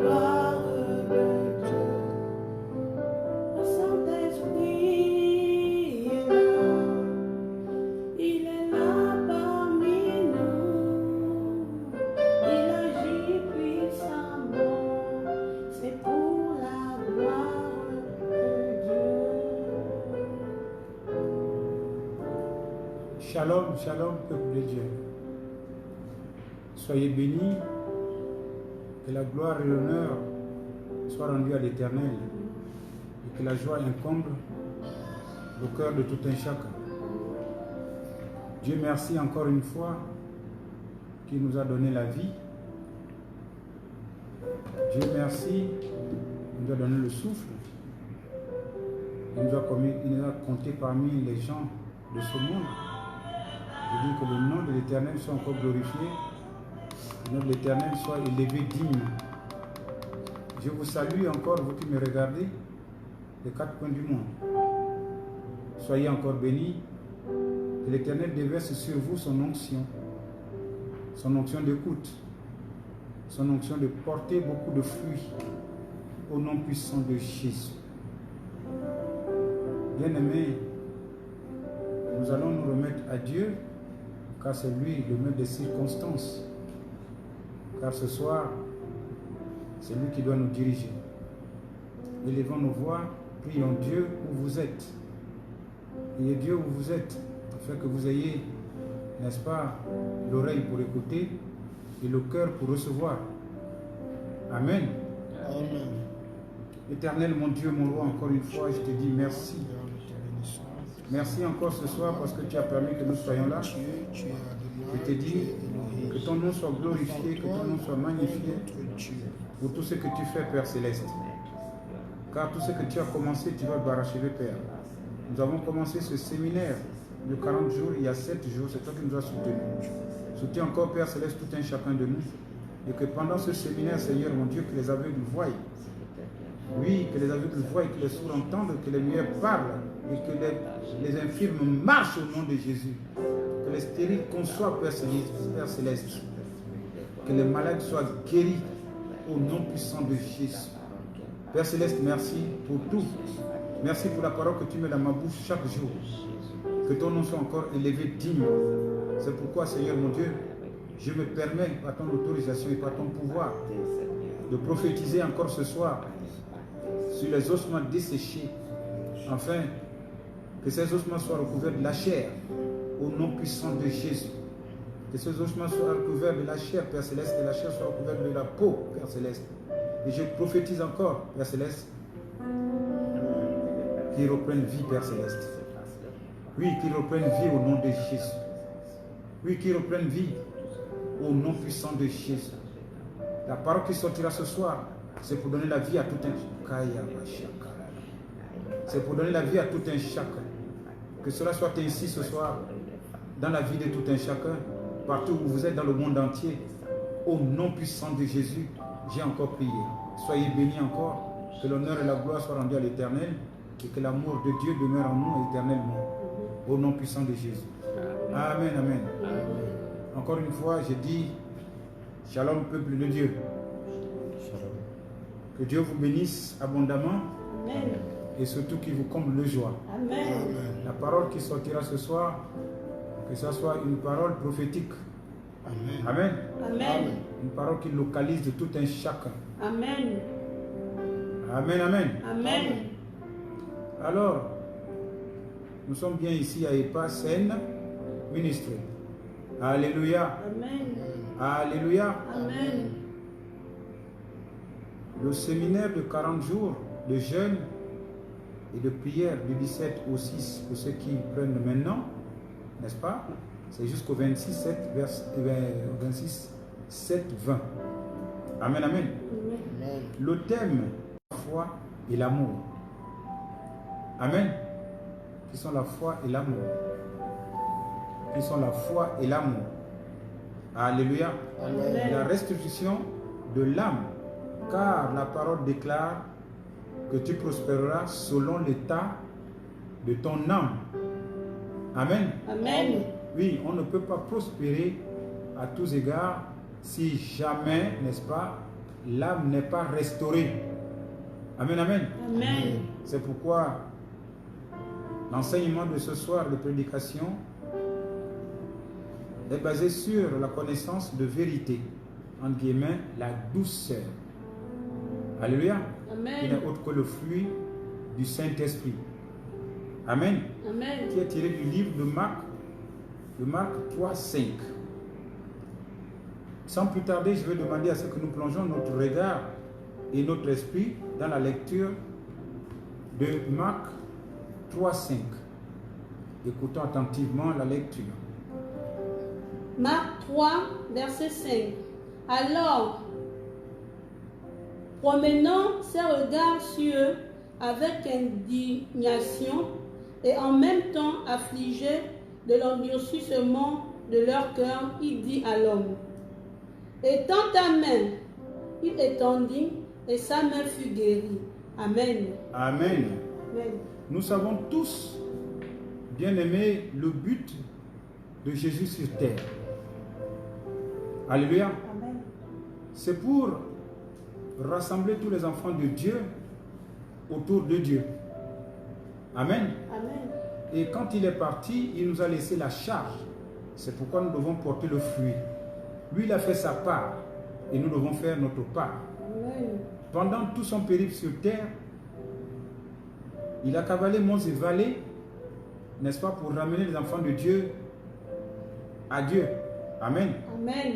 gloire de Dieu. Le Saint-Esprit est là. Il est là parmi nous. Il agit puissamment. C'est pour la gloire de Dieu. Shalom, shalom, peuple de Dieu. Soyez bénis, que la gloire et l'honneur soient rendus à l'Éternel et que la joie incombe au cœur de tout un chacun. Dieu merci encore une fois qui nous a donné la vie. Dieu merci, il nous a donné le souffle. Il nous a compté parmi les gens de ce monde. Je dis que le nom de l'Éternel soit encore glorifié, que le nom de l'Éternel soit élevé digne. Je vous salue encore, vous qui me regardez, des quatre coins du monde. Soyez encore bénis, que l'Éternel déverse sur vous son onction d'écoute, son onction de porter beaucoup de fruits au nom puissant de Jésus. Bien-aimés, nous allons nous remettre à Dieu, car c'est lui le maître des circonstances. Car ce soir, c'est lui qui doit nous diriger. Élevons nos voix, prions Dieu où vous êtes. Priez Dieu où vous êtes, afin que vous ayez, n'est-ce pas, l'oreille pour écouter et le cœur pour recevoir. Amen. Amen. Éternel, mon Dieu, mon roi, encore une fois, je te dis merci. Merci encore ce soir parce que tu as permis que nous soyons là. Je te dis que ton nom soit glorifié, que ton nom soit magnifié pour tout ce que tu fais, Père Céleste. Car tout ce que tu as commencé, tu vas parachever, Père. Nous avons commencé ce séminaire de 40 jours, il y a 7 jours, c'est toi qui nous as soutenus. Soutiens encore, Père Céleste, tout un chacun de nous. Et que pendant ce séminaire, Seigneur, mon Dieu, que les aveugles voient. Oui, que les aveugles voient, que les sourds entendent, que les muets parlent et que les infirmes marchent au nom de Jésus. Que les stériles conçoivent, Père Céleste. Que les malades soient guéris au nom puissant de Jésus. Père Céleste, merci pour tout. Merci pour la parole que tu mets dans ma bouche chaque jour. Que ton nom soit encore élevé, digne. C'est pourquoi, Seigneur mon Dieu, je me permets, par ton autorisation et par ton pouvoir, de prophétiser encore ce soir sur les ossements desséchés, afin que ces ossements soient recouverts de la chair, au nom puissant de Jésus. Que ces ossements soient recouverts de la chair, Père Céleste, et la chair soit recouverte de la peau, Père Céleste. Et je prophétise encore, Père Céleste, qu'ils reprennent vie, Père Céleste. Oui, qu'ils reprennent vie au nom de Jésus. Oui, qu'ils reprennent vie au nom puissant de Jésus. La parole qui sortira ce soir, c'est pour donner la vie à tout un chacun. C'est pour donner la vie à tout un chacun. Que cela soit ainsi ce soir, dans la vie de tout un chacun, partout où vous êtes dans le monde entier. Au nom puissant de Jésus, j'ai encore prié. Soyez bénis encore, que l'honneur et la gloire soient rendus à l'Éternel et que l'amour de Dieu demeure en nous éternellement. Au nom puissant de Jésus. Amen, amen. Encore une fois, je dis shalom, peuple de Dieu. Que Dieu vous bénisse abondamment. Amen. Et surtout qu'il vous comble de joie. Amen. La parole qui sortira ce soir, que ce soit une parole prophétique. Amen. Amen. Amen. Une parole qui localise de tout un chacun. Amen. Amen, amen. Amen. Alors, nous sommes bien ici à EPA Seine Ministre. Alléluia. Amen. Alléluia. Amen. Le séminaire de 40 jours de jeûne et de prière du 17 au 6 pour ceux qui prennent maintenant, n'est-ce pas? C'est jusqu'au 26, 7, 20. Amen, amen. Amen. Le thème, la foi et l'amour. Amen. Qui sont la foi et l'amour. Qui sont la foi et l'amour. Alléluia. Amen. La restitution de l'âme. Car la parole déclare que tu prospéreras selon l'état de ton âme. Amen. Amen. Oui, on ne peut pas prospérer à tous égards si jamais, n'est-ce pas, l'âme n'est pas restaurée. Amen, amen. Amen. C'est pourquoi l'enseignement de ce soir de prédication est basé sur la connaissance de vérité, entre guillemets, la douceur. Alléluia. Qui n'est Amen. autre que le fruit du Saint-Esprit. Amen. Amen. Qui est tiré du livre de Marc 3, 5. Sans plus tarder, je vais demander à ce que nous plongeons notre regard et notre esprit dans la lecture de Marc 3, 5. Écoutons attentivement la lecture. Marc 3, verset 5. Alors, promenant ses regards sur eux avec indignation et en même temps affligé de l'endurcissement de leur cœur, il dit à l'homme, étends ta main. Il étendit et sa main fut guérie. Amen. Amen. Amen. Nous savons tous, bien aimés, le but de Jésus sur terre. Alléluia. Amen. C'est pour rassembler tous les enfants de Dieu autour de Dieu. Amen. Amen. Et quand il est parti, il nous a laissé la charge. C'est pourquoi nous devons porter le fruit. Lui, il a fait sa part et nous devons faire notre part. Amen. Pendant tout son périple sur terre, il a cavalé monts et vallées, n'est-ce pas, pour ramener les enfants de Dieu à Dieu. Amen. Amen.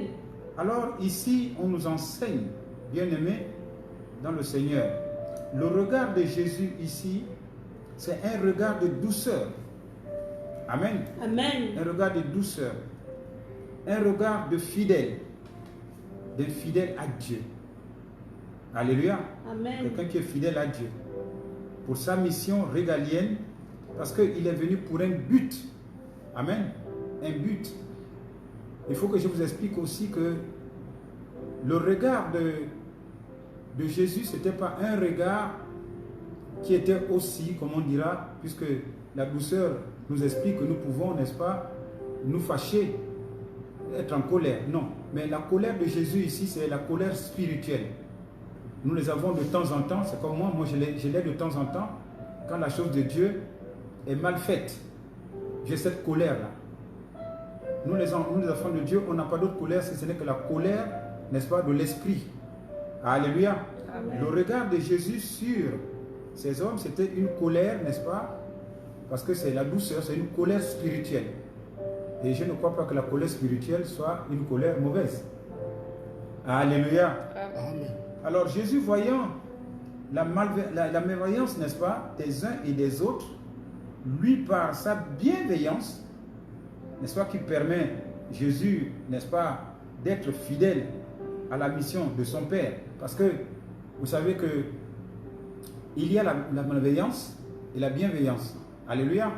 Alors ici, on nous enseigne, bien-aimés, dans le Seigneur. Le regard de Jésus ici, c'est un regard de douceur. Amen. Amen. Un regard de douceur. Un regard de fidèle. D'un fidèle à Dieu. Alléluia. Amen. Quelqu'un qui est fidèle à Dieu. Pour sa mission régalienne, parce qu'il est venu pour un but. Amen. Un but. Il faut que je vous explique aussi que le regard de Jésus, ce n'était pas un regard qui était aussi, comme on dira, puisque la douceur nous explique que nous pouvons, n'est-ce pas, nous fâcher, être en colère. Non, mais la colère de Jésus ici, c'est la colère spirituelle. Nous les avons de temps en temps, c'est comme moi je l'ai de temps en temps, quand la chose de Dieu est mal faite. J'ai cette colère-là. Nous les enfants de Dieu, on n'a pas d'autre colère si ce n'est que la colère, n'est-ce pas, de l'esprit. Alléluia. Amen. Le regard de Jésus sur ces hommes, c'était une colère, n'est-ce pas? Parce que c'est la douceur, c'est une colère spirituelle. Et je ne crois pas que la colère spirituelle soit une colère mauvaise. Alléluia. Amen. Alors Jésus, voyant la malveillance, n'est-ce pas, des uns et des autres, lui, par sa bienveillance, n'est-ce pas, qui permet Jésus, n'est-ce pas, d'être fidèle à la mission de son Père. Parce que vous savez que il y a la malveillance et la bienveillance. Alléluia.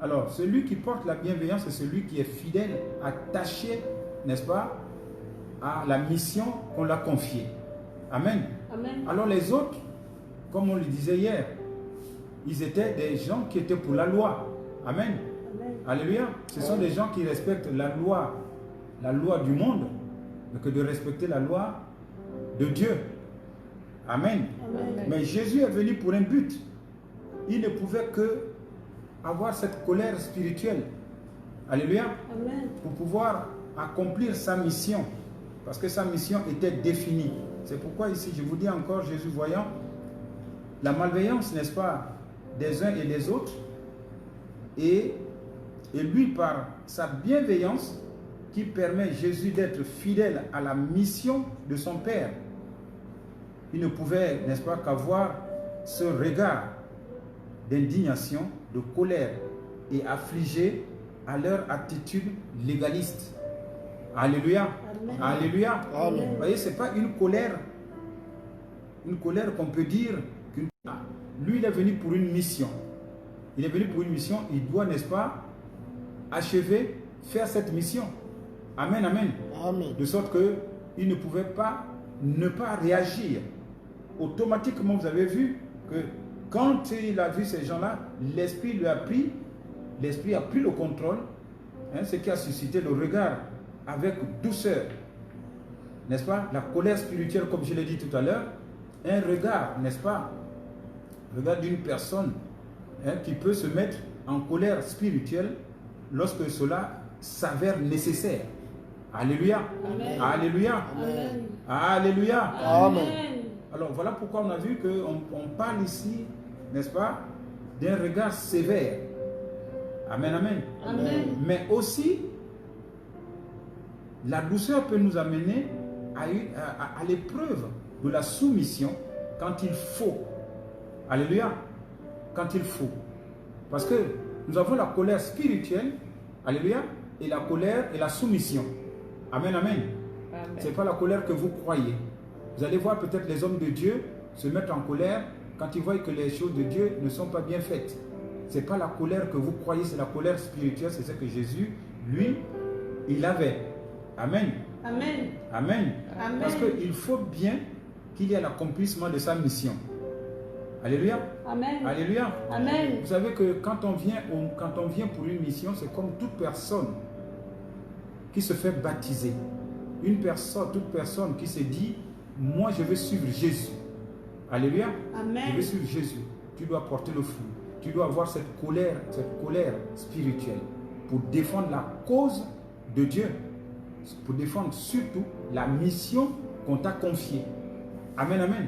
Alors, celui qui porte la bienveillance, c'est celui qui est fidèle, attaché, n'est-ce pas, à la mission qu'on l'a confiée. Amen. Amen. Alors les autres, comme on le disait hier, ils étaient des gens qui étaient pour la loi. Amen. Amen. Alléluia. Ce sont des gens qui respectent la loi du monde, mais que de respecter la loi de Dieu. Amen. Amen. Mais Jésus est venu pour un but. Il ne pouvait que avoir cette colère spirituelle. Alléluia. Amen. Pour pouvoir accomplir sa mission. Parce que sa mission était définie. C'est pourquoi ici, je vous dis encore, Jésus voyant la malveillance, n'est-ce pas, des uns et des autres, et lui, par sa bienveillance, qui permet Jésus d'être fidèle à la mission de son Père, il ne pouvait, n'est-ce pas, qu'avoir ce regard d'indignation, de colère et affligé à leur attitude légaliste. Alléluia. Amen. Alléluia. Amen. Vous voyez, ce n'est pas une colère qu'on peut dire. Lui, il est venu pour une mission. Il est venu pour une mission, il doit, n'est-ce pas, achever, faire cette mission. Amen, amen. Amen. De sorte qu'il ne pouvait pas ne pas réagir. Automatiquement, vous avez vu que quand il a vu ces gens-là, l'esprit lui a pris, l'esprit a pris le contrôle, ce qui a suscité le regard avec douceur. n'est-ce pas, la colère spirituelle, comme je l'ai dit tout à l'heure, un regard, n'est-ce pas, regard d'une personne qui peut se mettre en colère spirituelle lorsque cela s'avère nécessaire. Alléluia. Amen. Alléluia. Amen. Alléluia. Amen. Alors voilà pourquoi on a vu qu'on parle ici, n'est-ce pas, d'un regard sévère. Amen, amen. Amen. Mais aussi, la douceur peut nous amener à l'épreuve de la soumission quand il faut. Alléluia. Quand il faut. Parce que nous avons la colère spirituelle, alléluia, et la colère et la soumission. Amen, amen. Ce n'est pas la colère que vous croyez. Vous allez voir peut-être les hommes de Dieu se mettre en colère quand ils voient que les choses de Dieu ne sont pas bien faites. Ce n'est pas la colère que vous croyez, c'est la colère spirituelle, c'est ce que Jésus, lui, il avait. Amen. Amen. Amen. Amen. Parce qu'il faut bien qu'il y ait l'accomplissement de sa mission. Alléluia. Amen. Alléluia. Amen. Vous savez que quand on vient pour une mission, c'est comme toute personne qui se fait baptiser. Toute personne qui se dit, moi je veux suivre Jésus. Alléluia. Amen. Je veux suivre Jésus. Tu dois porter le fruit. Tu dois avoir cette colère spirituelle pour défendre la cause de Dieu. Pour défendre surtout la mission qu'on t'a confiée. Amen, amen.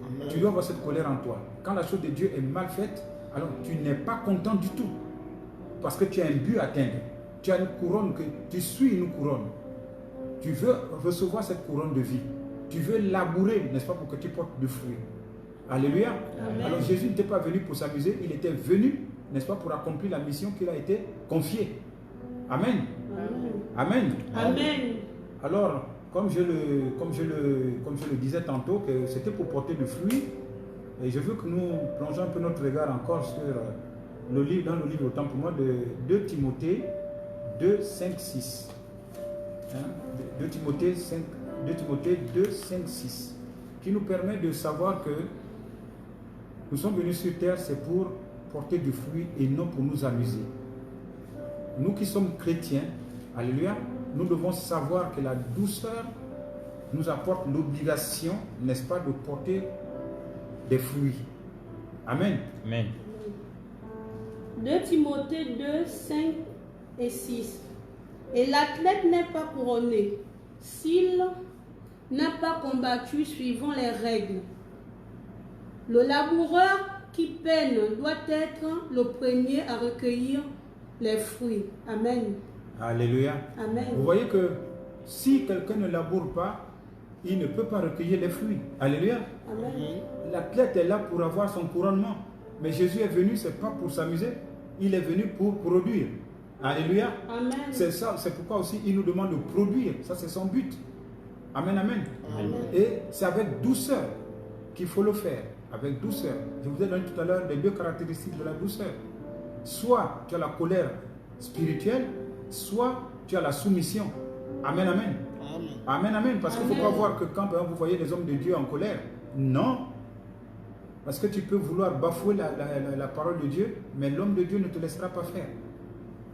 Amen. Tu dois avoir cette colère en toi. Quand la chose de Dieu est mal faite, alors tu n'es pas content du tout. Parce que tu as un but à atteindre. Tu as une couronne, tu suis une couronne. Tu veux recevoir cette couronne de vie. Tu veux labourer, n'est-ce pas, pour que tu portes du fruit. Alléluia. Amen. Alors Jésus n'était pas venu pour s'amuser, il était venu, n'est-ce pas, pour accomplir la mission qu'il a été confiée. Amen. Amen. Amen. Alors, comme je le disais tantôt, que c'était pour porter du fruit, et je veux que nous plongeons un peu notre regard encore sur le livre, dans le livre autant pour moi de 2 Timothée 2, 5, 6. 2 Timothée 2, 5, 6. Qui nous permet de savoir que nous sommes venus sur terre, c'est pour porter du fruit et non pour nous amuser. Nous qui sommes chrétiens, alléluia, nous devons savoir que la douceur nous apporte l'obligation, n'est-ce pas, de porter des fruits. Amen. Amen. 2 Timothée 2, 5 et 6. Et l'athlète n'est pas couronné s'il n'a pas combattu suivant les règles. Le laboureur qui peine doit être le premier à recueillir les fruits. Amen. Alléluia. Amen. Vous voyez que si quelqu'un ne laboure pas, il ne peut pas recueillir les fruits. Alléluia. Amen. L'athlète est là pour avoir son couronnement. Mais Jésus est venu, ce n'est pas pour s'amuser. Il est venu pour produire. Alléluia. Amen. C'est ça, c'est pourquoi aussi il nous demande de produire. Ça, c'est son but. Amen, amen. Amen. Et c'est avec douceur qu'il faut le faire. Avec douceur. Je vous ai donné tout à l'heure les 2 caractéristiques de la douceur. Soit tu as la colère spirituelle, soit tu as la soumission. Amen, amen. Amen. Amen, amen. Parce qu'il ne faut Amen. pas voir que quand par exemple, vous voyez les hommes de Dieu en colère. Non. Parce que tu peux vouloir bafouer la parole de Dieu, mais l'homme de Dieu ne te laissera pas faire.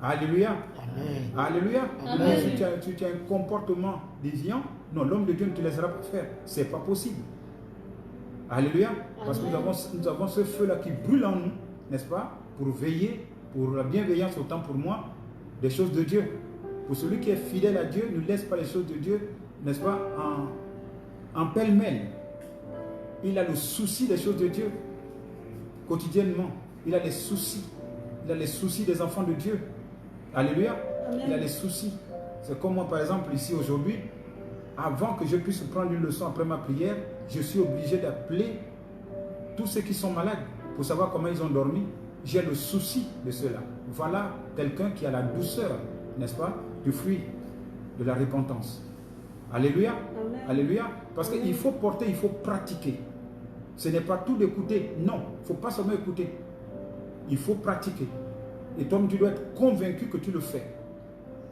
Alléluia. Amen. Alléluia. Amen. Si tu as un comportement déviant, non, l'homme de Dieu ne te laissera pas faire. Ce n'est pas possible. Alléluia. Parce que nous avons ce feu-là qui brûle en nous, n'est-ce pas, pour veiller, pour la bienveillance, autant pour moi, des choses de Dieu. Pour celui qui est fidèle à Dieu, ne laisse pas les choses de Dieu, n'est-ce pas, en pêle-mêle. Il a le souci des choses de Dieu quotidiennement. Il a les soucis. Il a les soucis des enfants de Dieu. Alléluia. Amen. Il a les soucis. C'est comme moi, par exemple, ici aujourd'hui, avant que je puisse prendre une leçon après ma prière, je suis obligé d'appeler tous ceux qui sont malades pour savoir comment ils ont dormi. J'ai le souci de cela. Voilà quelqu'un qui a la douceur, n'est-ce pas, du fruit de la repentance. Alléluia. Amen. Alléluia. Parce qu'il faut porter, il faut pratiquer. Ce n'est pas tout d'écouter. Non, il ne faut pas seulement écouter. Il faut pratiquer. Et toi, tu dois être convaincu que tu le fais.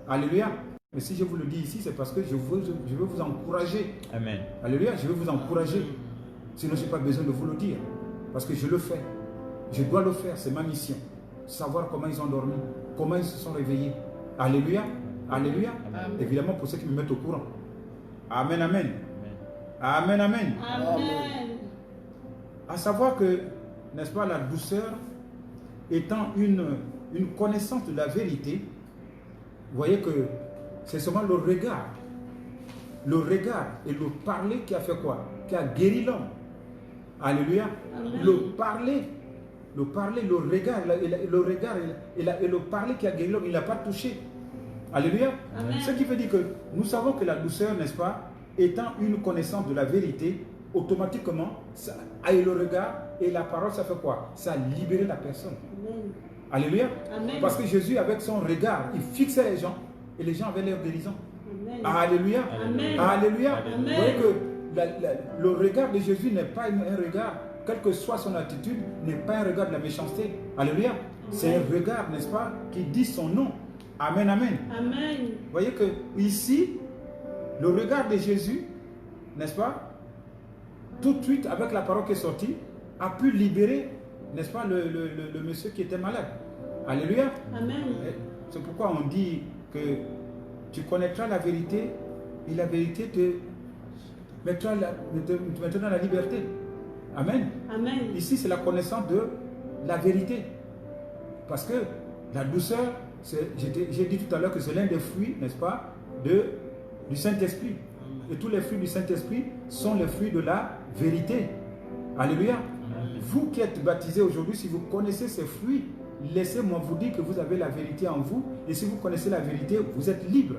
Alléluia. Mais si je vous le dis ici, c'est parce que je veux vous encourager. Amen. Alléluia, je veux vous encourager. Sinon, je n'ai pas besoin de vous le dire. Parce que je le fais. Je dois le faire, c'est ma mission. Savoir comment ils ont dormi, comment ils se sont réveillés. Alléluia. Alléluia. Amen. Évidemment, pour ceux qui me mettent au courant. Amen, amen. Amen, amen. Amen. À savoir que, n'est-ce pas, la douceur étant une connaissance de la vérité, vous voyez que c'est seulement le regard et le parler qui a fait quoi? Qui a guéri l'homme. Alléluia. Amen. Le parler, le regard et le parler qui a guéri l'homme, il n'a pas touché. Alléluia. Amen. Ce qui veut dire que nous savons que la douceur, n'est-ce pas, étant une connaissance de la vérité, automatiquement, ça, et le regard et la parole, ça fait quoi? Ça a libéré la personne. Amen. Alléluia. Amen. Parce que Jésus, avec son regard, il fixait les gens et les gens avaient leur guérison. Amen. Alléluia. Amen. Alléluia. Amen. Vous voyez que le regard de Jésus n'est pas un regard, quelle que soit son attitude, n'est pas un regard de la méchanceté. Alléluia. C'est un regard, n'est-ce pas, qui dit son nom. Amen, amen. Amen. Vous voyez que ici, le regard de Jésus, n'est-ce pas, tout de suite, avec la parole qui est sortie, a pu libérer, n'est-ce pas, le monsieur qui était malade. Alléluia. Amen. C'est pourquoi on dit que tu connaîtras la vérité et la vérité te mettra dans la liberté. Amen. Amen. Ici, c'est la connaissance de la vérité. Parce que la douceur, j'ai dit tout à l'heure que c'est l'un des fruits, n'est-ce pas, du Saint-Esprit. Et tous les fruits du Saint-Esprit sont les fruits de la vérité. Alléluia. Vous qui êtes baptisés aujourd'hui, si vous connaissez ces fruits, laissez-moi vous dire que vous avez la vérité en vous. Et si vous connaissez la vérité, vous êtes libre.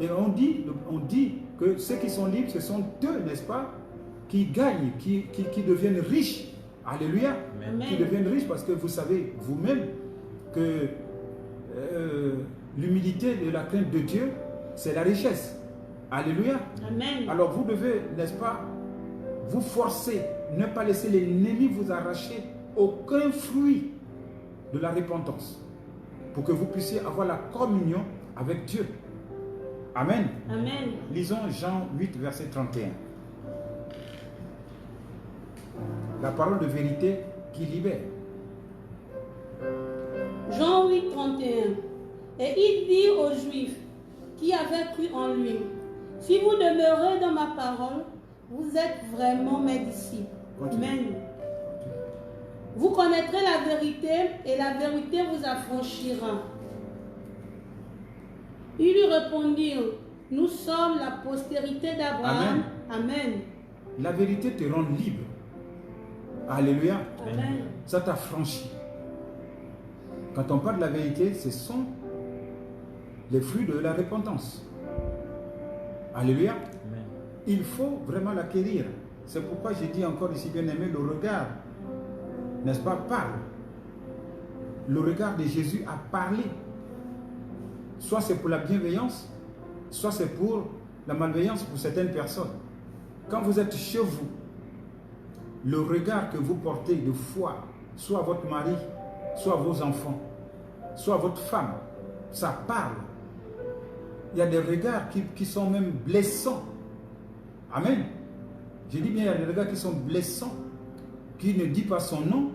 Et on dit que ceux qui sont libres, ce sont eux, n'est-ce pas, qui gagnent, qui deviennent riches. Alléluia. Amen. Qui deviennent riches parce que vous savez vous-même que l'humilité et la crainte de Dieu, c'est la richesse. Alléluia. Amen. Alors vous devez, n'est-ce pas, vous forcer, ne pas laisser l'ennemi vous arracher aucun fruit de la repentance pour que vous puissiez avoir la communion avec Dieu. Amen. Amen. Lisons Jean 8, verset 31. La parole de vérité qui libère. Jean 8, 31. Et il dit aux Juifs qui avaient cru en lui, si vous demeurez dans ma parole, vous êtes vraiment mes disciples. Continue. Amen. Vous connaîtrez la vérité et la vérité vous affranchira. Ils lui répondirent, nous sommes la postérité d'Abraham. Amen. La vérité te rend libre. Alléluia. Amen. Ça t'affranchit. Quand on parle de la vérité, ce sont les fruits de la repentance. Alléluia. Amen. Il faut vraiment l'acquérir. C'est pourquoi j'ai dit encore ici, bien aimé, le regard, n'est-ce pas, parle. Le regard de Jésus a parlé. Soit c'est pour la bienveillance, soit c'est pour la malveillance pour certaines personnes. Quand vous êtes chez vous, le regard que vous portez de foi, soit à votre mari, soit à vos enfants, soit à votre femme, ça parle. Il y a des regards qui sont même blessants. Amen. Je dis bien, il y a des regards qui sont blessants, qui ne disent pas son nom,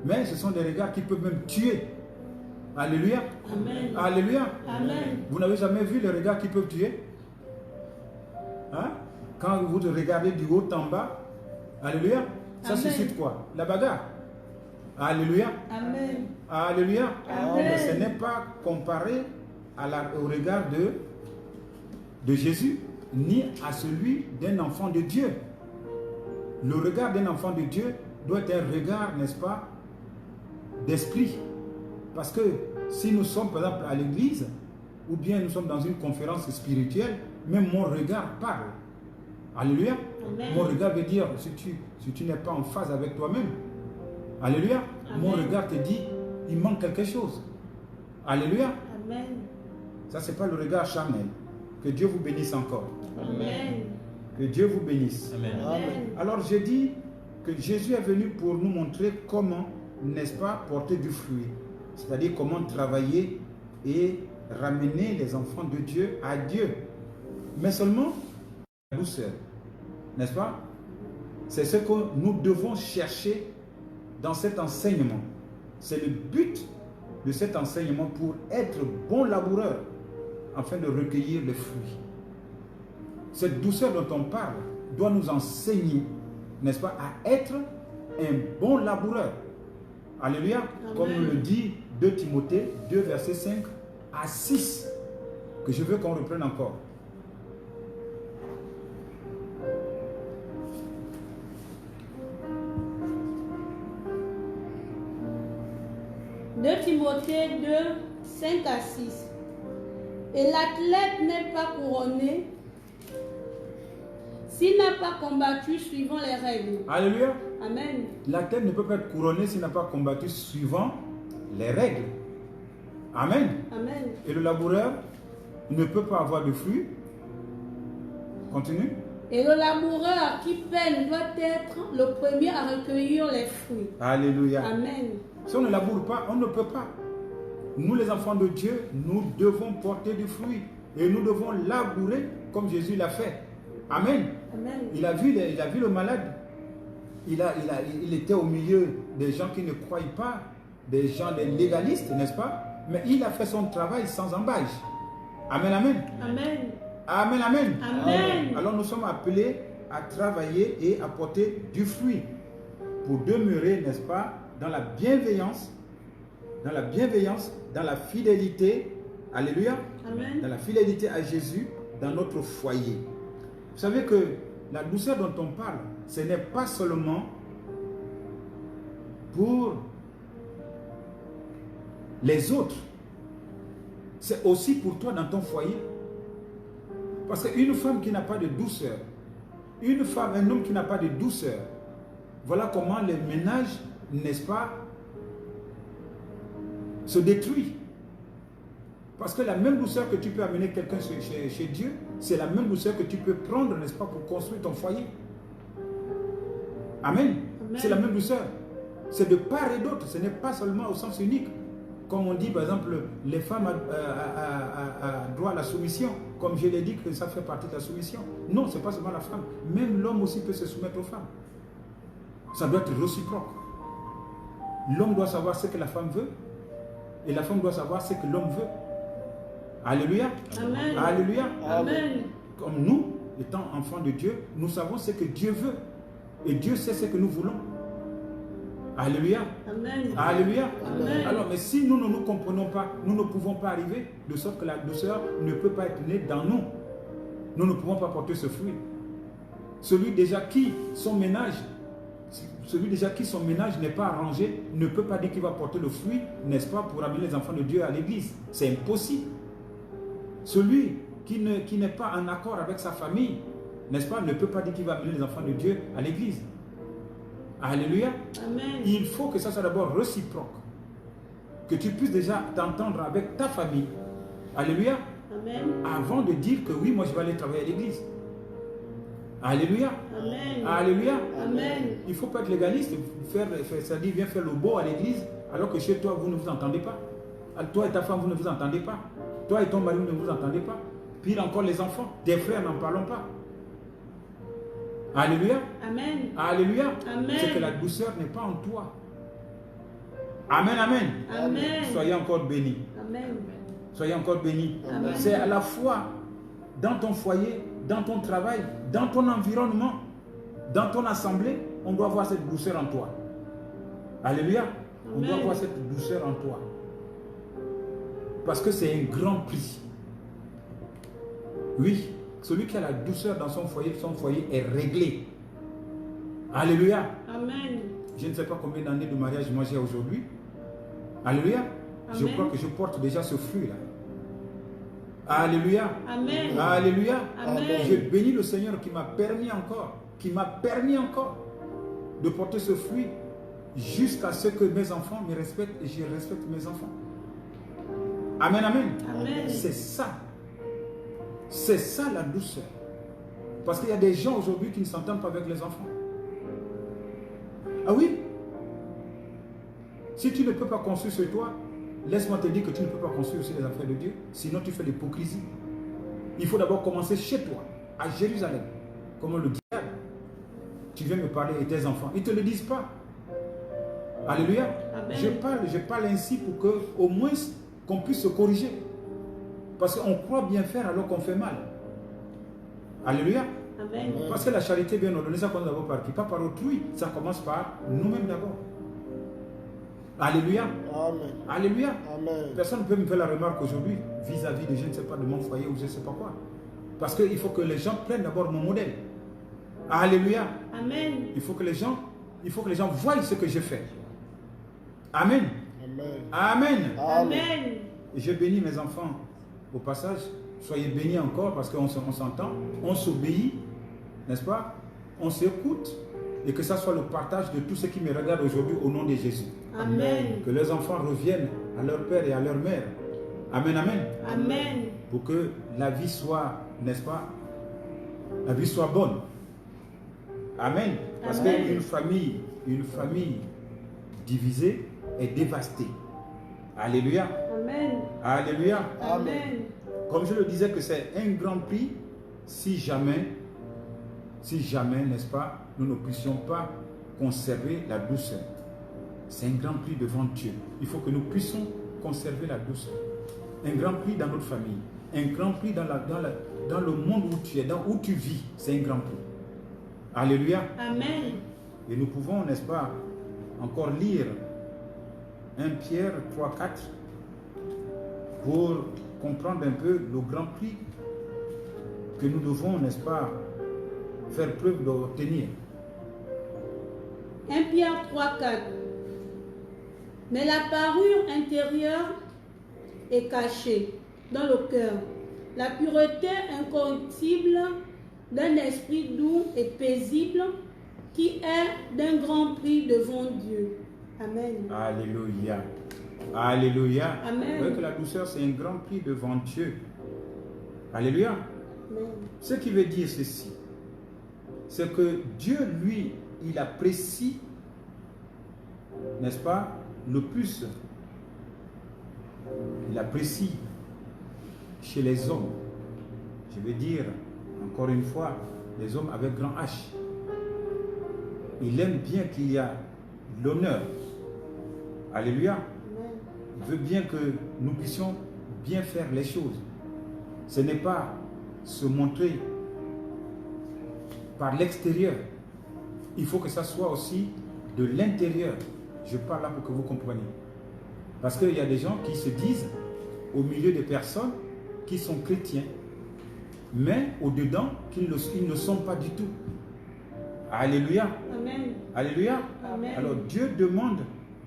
mais ce sont des regards qui peuvent même tuer. Alléluia. Amen. Alléluia. Amen. Vous n'avez jamais vu les regards qui peuvent tuer? Hein? Quand vous regardez du haut en bas, alléluia, ça Amen. suscite quoi? La bagarre. Alléluia. Amen. Alléluia. Amen. Mais ce n'est pas comparé au regard de Jésus, ni à celui d'un enfant de Dieu. Le regard d'un enfant de Dieu doit être un regard, n'est-ce pas, d'esprit. Parce que si nous sommes par exemple à l'église, ou bien nous sommes dans une conférence spirituelle, même mon regard parle. Alléluia. Amen. Mon regard veut dire, si tu n'es pas en phase avec toi-même, alléluia, Amen. mon regard te dit, il manque quelque chose. Alléluia. Amen. Ça, ce n'est pas le regard charnel. Que Dieu vous bénisse encore. Amen. Que Dieu vous bénisse. Amen. Amen. Alors, j'ai dit que Jésus est venu pour nous montrer comment, n'est-ce pas, porter du fruit. C'est-à-dire comment travailler et ramener les enfants de Dieu à Dieu. Mais seulement la douceur. N'est-ce pas? C'est ce que nous devons chercher dans cet enseignement. C'est le but de cet enseignement pour être bon laboureur afin de recueillir les fruits. cette douceur dont on parle doit nous enseigner, n'est-ce pas, à être un bon laboureur. Alléluia. Amen. Comme nous le dit 2 Timothée 2, versets 5 à 6, que je veux qu'on reprenne encore. De Timothée 2, 5 à 6. Et l'athlète n'est pas couronné s'il n'a pas combattu suivant les règles. Alléluia. Amen. L'athlète ne peut pas être couronné s'il n'a pas combattu suivant les règles. Amen. Amen. Et le laboureur ne peut pas avoir de fruits. Continue. Et le laboureur qui peine doit être le premier à recueillir les fruits. Alléluia. Amen. Si on ne laboure pas, on ne peut pas. Nous, les enfants de Dieu, nous devons porter du fruit. Et nous devons labourer comme Jésus l'a fait. Amen. Amen. Il a vu le malade. Il était au milieu des gens qui ne croient pas, des gens, des légalistes, n'est-ce pas? Mais il a fait son travail sans embâche. Amen, amen. Amen. Amen, amen. Amen. Alors nous sommes appelés à travailler et à porter du fruit pour demeurer, n'est-ce pas, dans la bienveillance, dans la fidélité, alléluia, Amen. dans la fidélité à Jésus, dans notre foyer. Vous savez que la douceur dont on parle, ce n'est pas seulement pour les autres, c'est aussi pour toi dans ton foyer. Parce qu'une femme qui n'a pas de douceur, une femme, un homme qui n'a pas de douceur, voilà comment le ménage, n'est-ce pas, se détruit. Parce que la même douceur que tu peux amener quelqu'un chez Dieu, c'est la même douceur que tu peux prendre, n'est-ce pas, pour construire ton foyer. Amen. C'est la même douceur. C'est de part et d'autre, ce n'est pas seulement au sens unique. Comme on dit, par exemple, les femmes ont droit à la soumission. Comme je l'ai dit, que ça fait partie de la soumission. Non, ce n'est pas seulement la femme. Même l'homme aussi peut se soumettre aux femmes. Ça doit être réciproque. L'homme doit savoir ce que la femme veut. Et la femme doit savoir ce que l'homme veut. Alléluia. Amen. Alléluia. Amen. Comme nous, étant enfants de Dieu, nous savons ce que Dieu veut. Et Dieu sait ce que nous voulons. Alléluia. Amen. Alléluia. Amen. Alors, mais si nous ne nous comprenons pas, nous ne pouvons pas arriver, de sorte que la douceur ne peut pas être née dans nous. Nous ne pouvons pas porter ce fruit. Celui déjà qui son ménage n'est pas arrangé, ne peut pas dire qu'il va porter le fruit, n'est-ce pas, pour amener les enfants de Dieu à l'église. C'est impossible. Celui qui n'est pas en accord avec sa famille, n'est-ce pas, ne peut pas dire qu'il va amener les enfants de Dieu à l'église. Alléluia. Amen. Il faut que ça soit d'abord réciproque. Que tu puisses déjà t'entendre avec ta famille. Alléluia. Amen. Avant de dire que oui, moi je vais aller travailler à l'église. Alléluia. Amen. Alléluia. Amen. Il ne faut pas être légaliste, c'est-à-dire viens faire le beau à l'église, alors que chez toi, vous ne vous entendez pas. Toi et ta femme, vous ne vous entendez pas. Toi et ton mari, vous ne vous entendez pas. Pire encore les enfants, des frères, n'en parlons pas. Alléluia. Amen. Alléluia. Amen. C'est que la douceur n'est pas en toi. Amen, amen. Amen. Soyez encore bénis. Amen. Soyez encore bénis. Amen. C'est à la fois dans ton foyer, dans ton travail, dans ton environnement, dans ton assemblée, on doit voir cette douceur en toi. Alléluia. On doit Amen. voir cette douceur en toi. Parce que c'est un grand prix. Oui, celui qui a la douceur dans son foyer est réglé. Alléluia. Amen. Je ne sais pas combien d'années de mariage moi j'ai aujourd'hui. Alléluia. Je Amen. crois que je porte déjà ce fruit-là. Alléluia. Amen. Alléluia. Amen. Je bénis le Seigneur qui m'a permis encore de porter ce fruit jusqu'à ce que mes enfants me respectent et je respecte mes enfants. Amen, amen. Amen. C'est ça. C'est ça la douceur. Parce qu'il y a des gens aujourd'hui qui ne s'entendent pas avec les enfants. Ah oui? Si tu ne peux pas construire sur toi, laisse-moi te dire que tu ne peux pas construire aussi les affaires de Dieu. Sinon tu fais l'hypocrisie. Il faut d'abord commencer chez toi, à Jérusalem. Comme on le dit. Tu viens me parler et tes enfants. Ils ne te le disent pas. Alléluia. Amen. Je parle ainsi pour que au moins qu'on puisse se corriger. Parce qu'on croit bien faire alors qu'on fait mal. Alléluia. Amen. Parce que la charité bien ordonnée, ça commence d'abord par qui? Pas par autrui, ça commence par nous-mêmes d'abord. Alléluia. Amen. Alléluia. Amen. Personne ne peut me faire la remarque aujourd'hui vis-à-vis de je ne sais pas de mon foyer ou je ne sais pas quoi. Parce qu'il faut que les gens prennent d'abord mon modèle. Alléluia. Amen. Il faut que les gens voient ce que je fais. Amen. Amen. Amen. Amen. Et je bénis mes enfants au passage. Soyez bénis encore parce qu'on s'entend, on s'obéit, n'est-ce pas? On s'écoute et que ça soit le partage de tous ceux qui me regardent aujourd'hui au nom de Jésus. Amen. Que leurs enfants reviennent à leur père et à leur mère. Amen, amen. Amen. Pour que la vie soit, n'est-ce pas? La vie soit bonne. Amen. Parce qu'une famille divisée est dévastée. Alléluia. Amen. Alléluia. Amen. Comme je le disais que c'est un grand prix si jamais, n'est-ce pas, nous ne puissions pas conserver la douceur. C'est un grand prix devant Dieu. Il faut que nous puissions conserver la douceur. Un grand prix dans notre famille. Un grand prix dans le monde où tu es, où tu vis. C'est un grand prix. Alléluia. Amen. Et nous pouvons, n'est-ce pas, encore lire 1 Pierre 3, 4 pour comprendre un peu le grand prix que nous devons, n'est-ce pas, faire preuve d'obtenir. 1 Pierre 3, 4. Mais la parure intérieure est cachée dans le cœur. La pureté incorruptible d'un esprit doux et paisible qui est d'un grand prix devant Dieu. Amen. Alléluia. Alléluia. Amen. Vous voyez que la douceur, c'est un grand prix devant Dieu. Alléluia. Amen. Ce qui veut dire ceci, c'est que Dieu, lui, il apprécie, n'est-ce pas, le plus. Il apprécie chez les hommes. Je veux dire, encore une fois, les hommes avec grand H. Il aime bien qu'il y a l'honneur. Alléluia. Il veut bien que nous puissions bien faire les choses. Ce n'est pas se montrer par l'extérieur. Il faut que ça soit aussi de l'intérieur. Je parle là pour que vous compreniez. Parce qu'il y a des gens qui se disent au milieu des personnes qui sont chrétiens, mais au-dedans, qu'ils ne sont pas du tout. Alléluia. Amen. Alléluia. Amen. Alors Dieu demande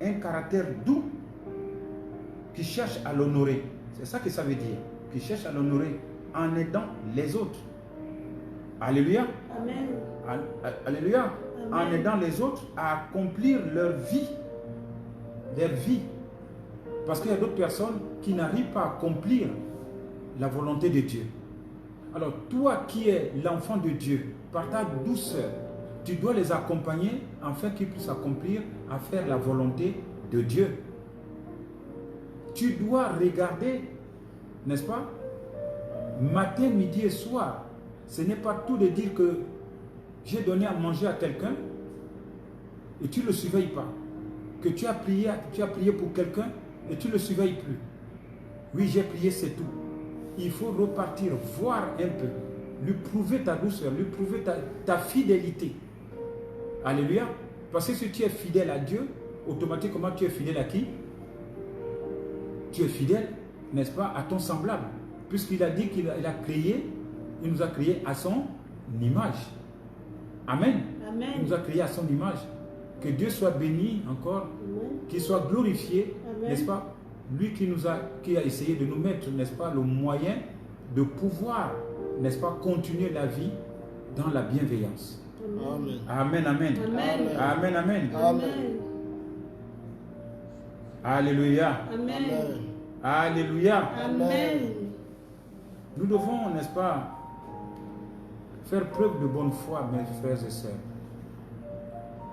un caractère doux qui cherche à l'honorer. C'est ça que ça veut dire. Qui cherche à l'honorer en aidant les autres. Alléluia. Amen. Alléluia. Amen. En aidant les autres à accomplir leur vie. Leur vie. Parce qu'il y a d'autres personnes qui n'arrivent pas à accomplir la volonté de Dieu. Alors toi qui es l'enfant de Dieu, par ta douceur, tu dois les accompagner afin qu'ils puissent accomplir, à faire la volonté de Dieu. Tu dois regarder, n'est-ce pas, matin, midi et soir. Ce n'est pas tout de dire que j'ai donné à manger à quelqu'un et tu ne le surveilles pas. Que tu as prié pour quelqu'un et tu ne le surveilles plus. Oui, j'ai prié, c'est tout. Il faut repartir, voir un peu, lui prouver ta douceur, lui prouver ta fidélité. Alléluia. Parce que si tu es fidèle à Dieu, automatiquement tu es fidèle à qui? Tu es fidèle, n'est-ce pas, à ton semblable. Puisqu'il a dit qu'il a créé, il nous a créé à son image. Amen. Amen. Il nous a créé à son image. Que Dieu soit béni encore, Amen. qu'il soit glorifié, Amen. n'est-ce pas? Lui qui a essayé de nous mettre, n'est-ce pas, le moyen de pouvoir, n'est-ce pas, continuer la vie dans la bienveillance. Amen. Amen, amen. Amen. Amen, amen. Amen. Alléluia. Amen. Alléluia. Amen. Nous devons, n'est-ce pas, faire preuve de bonne foi, mes frères et sœurs.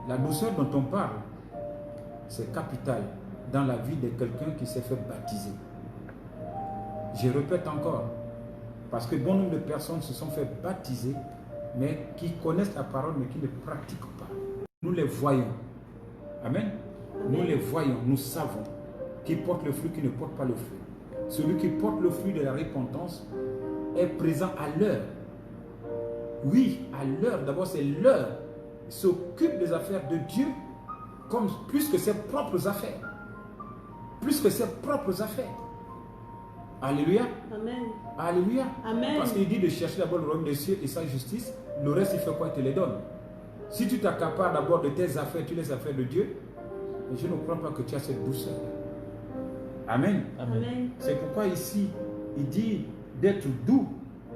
La douceur dont on parle, c'est capital dans la vie de quelqu'un qui s'est fait baptiser. Je répète encore, parce que bon nombre de personnes se sont fait baptiser, mais qui connaissent la parole, mais qui ne pratiquent pas. Nous les voyons. Amen. Nous les voyons, nous savons qui porte le fruit, qui ne porte pas le fruit. Celui qui porte le fruit de la repentance est présent à l'heure. oui, à l'heure, d'abord c'est l'heure, s'occupe des affaires de Dieu comme plus que ses propres affaires. Plus que ses propres affaires. Alléluia. Amen. Alléluia. Amen. Parce qu'il dit de chercher d'abord le royaume des cieux et sa justice, le reste il fait quoi? Il te les donne. Si tu t'accapares d'abord de tes affaires, tu les affaires de Dieu, je ne crois pas que tu as cette douceur. Amen. Amen. C'est pourquoi ici, il dit d'être doux,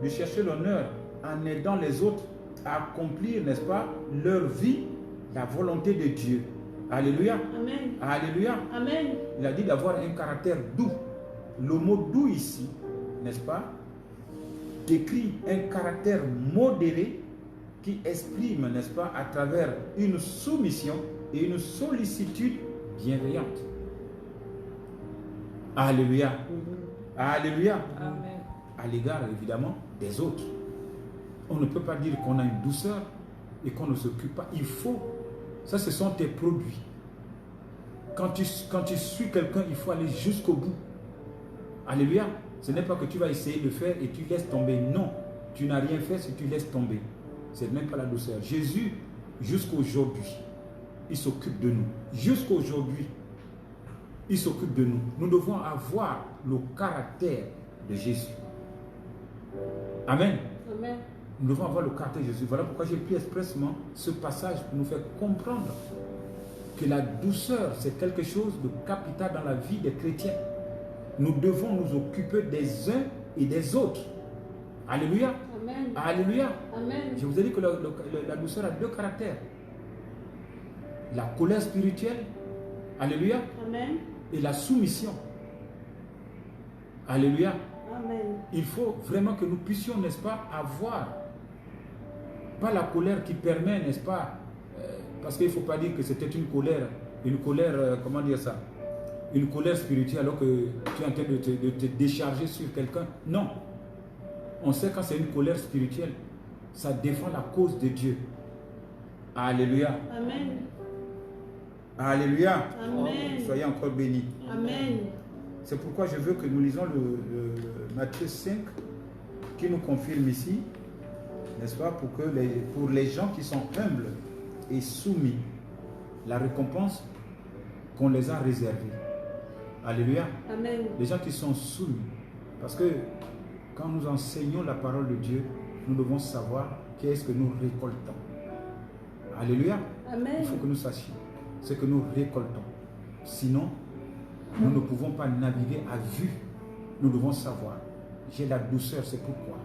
de chercher l'honneur en aidant les autres à accomplir, n'est-ce pas, leur vie, la volonté de Dieu. Alléluia. Amen. Alléluia. Amen. Il a dit d'avoir un caractère doux. Le mot doux ici, n'est-ce pas, décrit un caractère modéré qui exprime, n'est-ce pas, à travers une soumission et une sollicitude bienveillante. Alléluia. Alléluia. Amen. À l'égard, évidemment, des autres. On ne peut pas dire qu'on a une douceur et qu'on ne s'occupe pas. Il faut. Ça, ce sont tes produits. Quand tu suis quelqu'un, il faut aller jusqu'au bout. Alléluia. Ce n'est pas que tu vas essayer de faire et tu laisses tomber. Non. Tu n'as rien fait si tu laisses tomber. Ce n'est même pas la douceur. Jésus, jusqu'aujourd'hui, il s'occupe de nous. Jusqu'aujourd'hui, il s'occupe de nous. Nous devons avoir le caractère de Jésus. Amen. Amen. Nous devons avoir le caractère de Jésus. Voilà pourquoi j'ai pris expressement ce passage pour nous faire comprendre que la douceur, c'est quelque chose de capital dans la vie des chrétiens. Nous devons nous occuper des uns et des autres. Alléluia. Amen. Alléluia. Amen. Je vous ai dit que la douceur a deux caractères. La colère spirituelle, alléluia, Amen. et la soumission. Alléluia. Amen. Il faut vraiment que nous puissions, n'est-ce pas, avoir, pas la colère qui permet, n'est-ce pas, parce qu'il ne faut pas dire que c'était une colère, comment dire ça, une colère spirituelle alors que tu es en train de te décharger sur quelqu'un. Non. On sait quand c'est une colère spirituelle, ça défend la cause de Dieu. Alléluia. Amen. Alléluia. Amen. Soyez encore bénis. Amen. C'est pourquoi je veux que nous lisons le Matthieu 5 qui nous confirme ici, n'est-ce pas, pour les gens qui sont humbles et soumis, la récompense qu'on les a réservée. Alléluia. Amen. Les gens qui sont soumis. Parce que quand nous enseignons la parole de Dieu, nous devons savoir qu'est-ce que nous récoltons. Alléluia. Amen. Il faut que nous sachions ce que nous récoltons. Sinon, nous ne pouvons pas naviguer à vue. Nous devons savoir. J'ai la douceur, c'est pourquoi.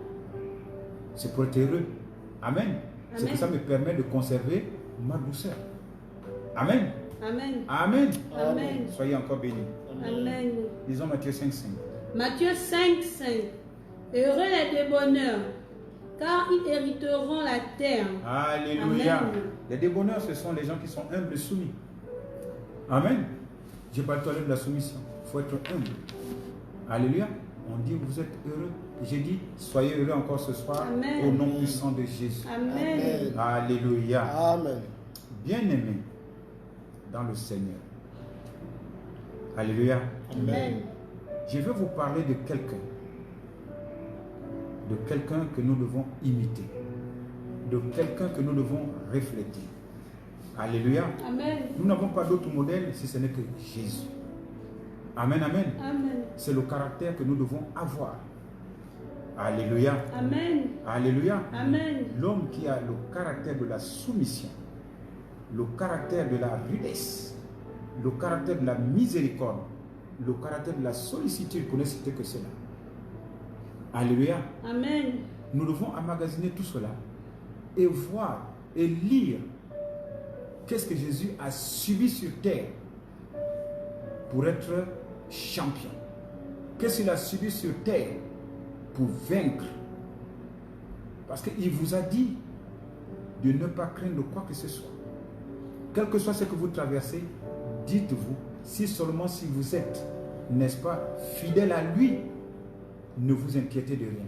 C'est pour être heureux. Amen. C'est que ça me permet de conserver ma douceur. Amen. Amen. Amen. Amen. Soyez encore bénis. Amen. Lisons Matthieu 5, 5. Matthieu 5, 5. Heureux les débonneurs, car ils hériteront la terre. Alléluia. Amen. Les débonneurs, ce sont les gens qui sont humbles et soumis. Amen. Je parle tout à l'heure de la soumission. Il faut être humble. Alléluia. On dit vous êtes heureux. J'ai dit soyez heureux encore ce soir. Amen. Au nom puissant de Jésus. Amen. Alléluia. Amen. Bien-aimés dans le Seigneur. Alléluia. Amen. Je veux vous parler de quelqu'un. De quelqu'un que nous devons imiter. De quelqu'un que nous devons refléter. Alléluia. Amen. Nous n'avons pas d'autre modèle si ce n'est que Jésus. Amen, amen. Amen. C'est le caractère que nous devons avoir. Alléluia. Amen. Alléluia. Amen. L'homme qui a le caractère de la soumission, le caractère de la rudesse, le caractère de la miséricorde, le caractère de la sollicitude, pour ne citer que cela. Alléluia. Amen. Nous devons emmagasiner tout cela et voir et lire qu'est-ce que Jésus a subi sur terre pour être champion. Qu'est-ce qu'il a subi sur terre pour vaincre. Parce qu'il vous a dit de ne pas craindre quoi que ce soit. Quel que soit ce que vous traversez, dites-vous, si seulement si vous êtes, n'est-ce pas, fidèle à lui, ne vous inquiétez de rien.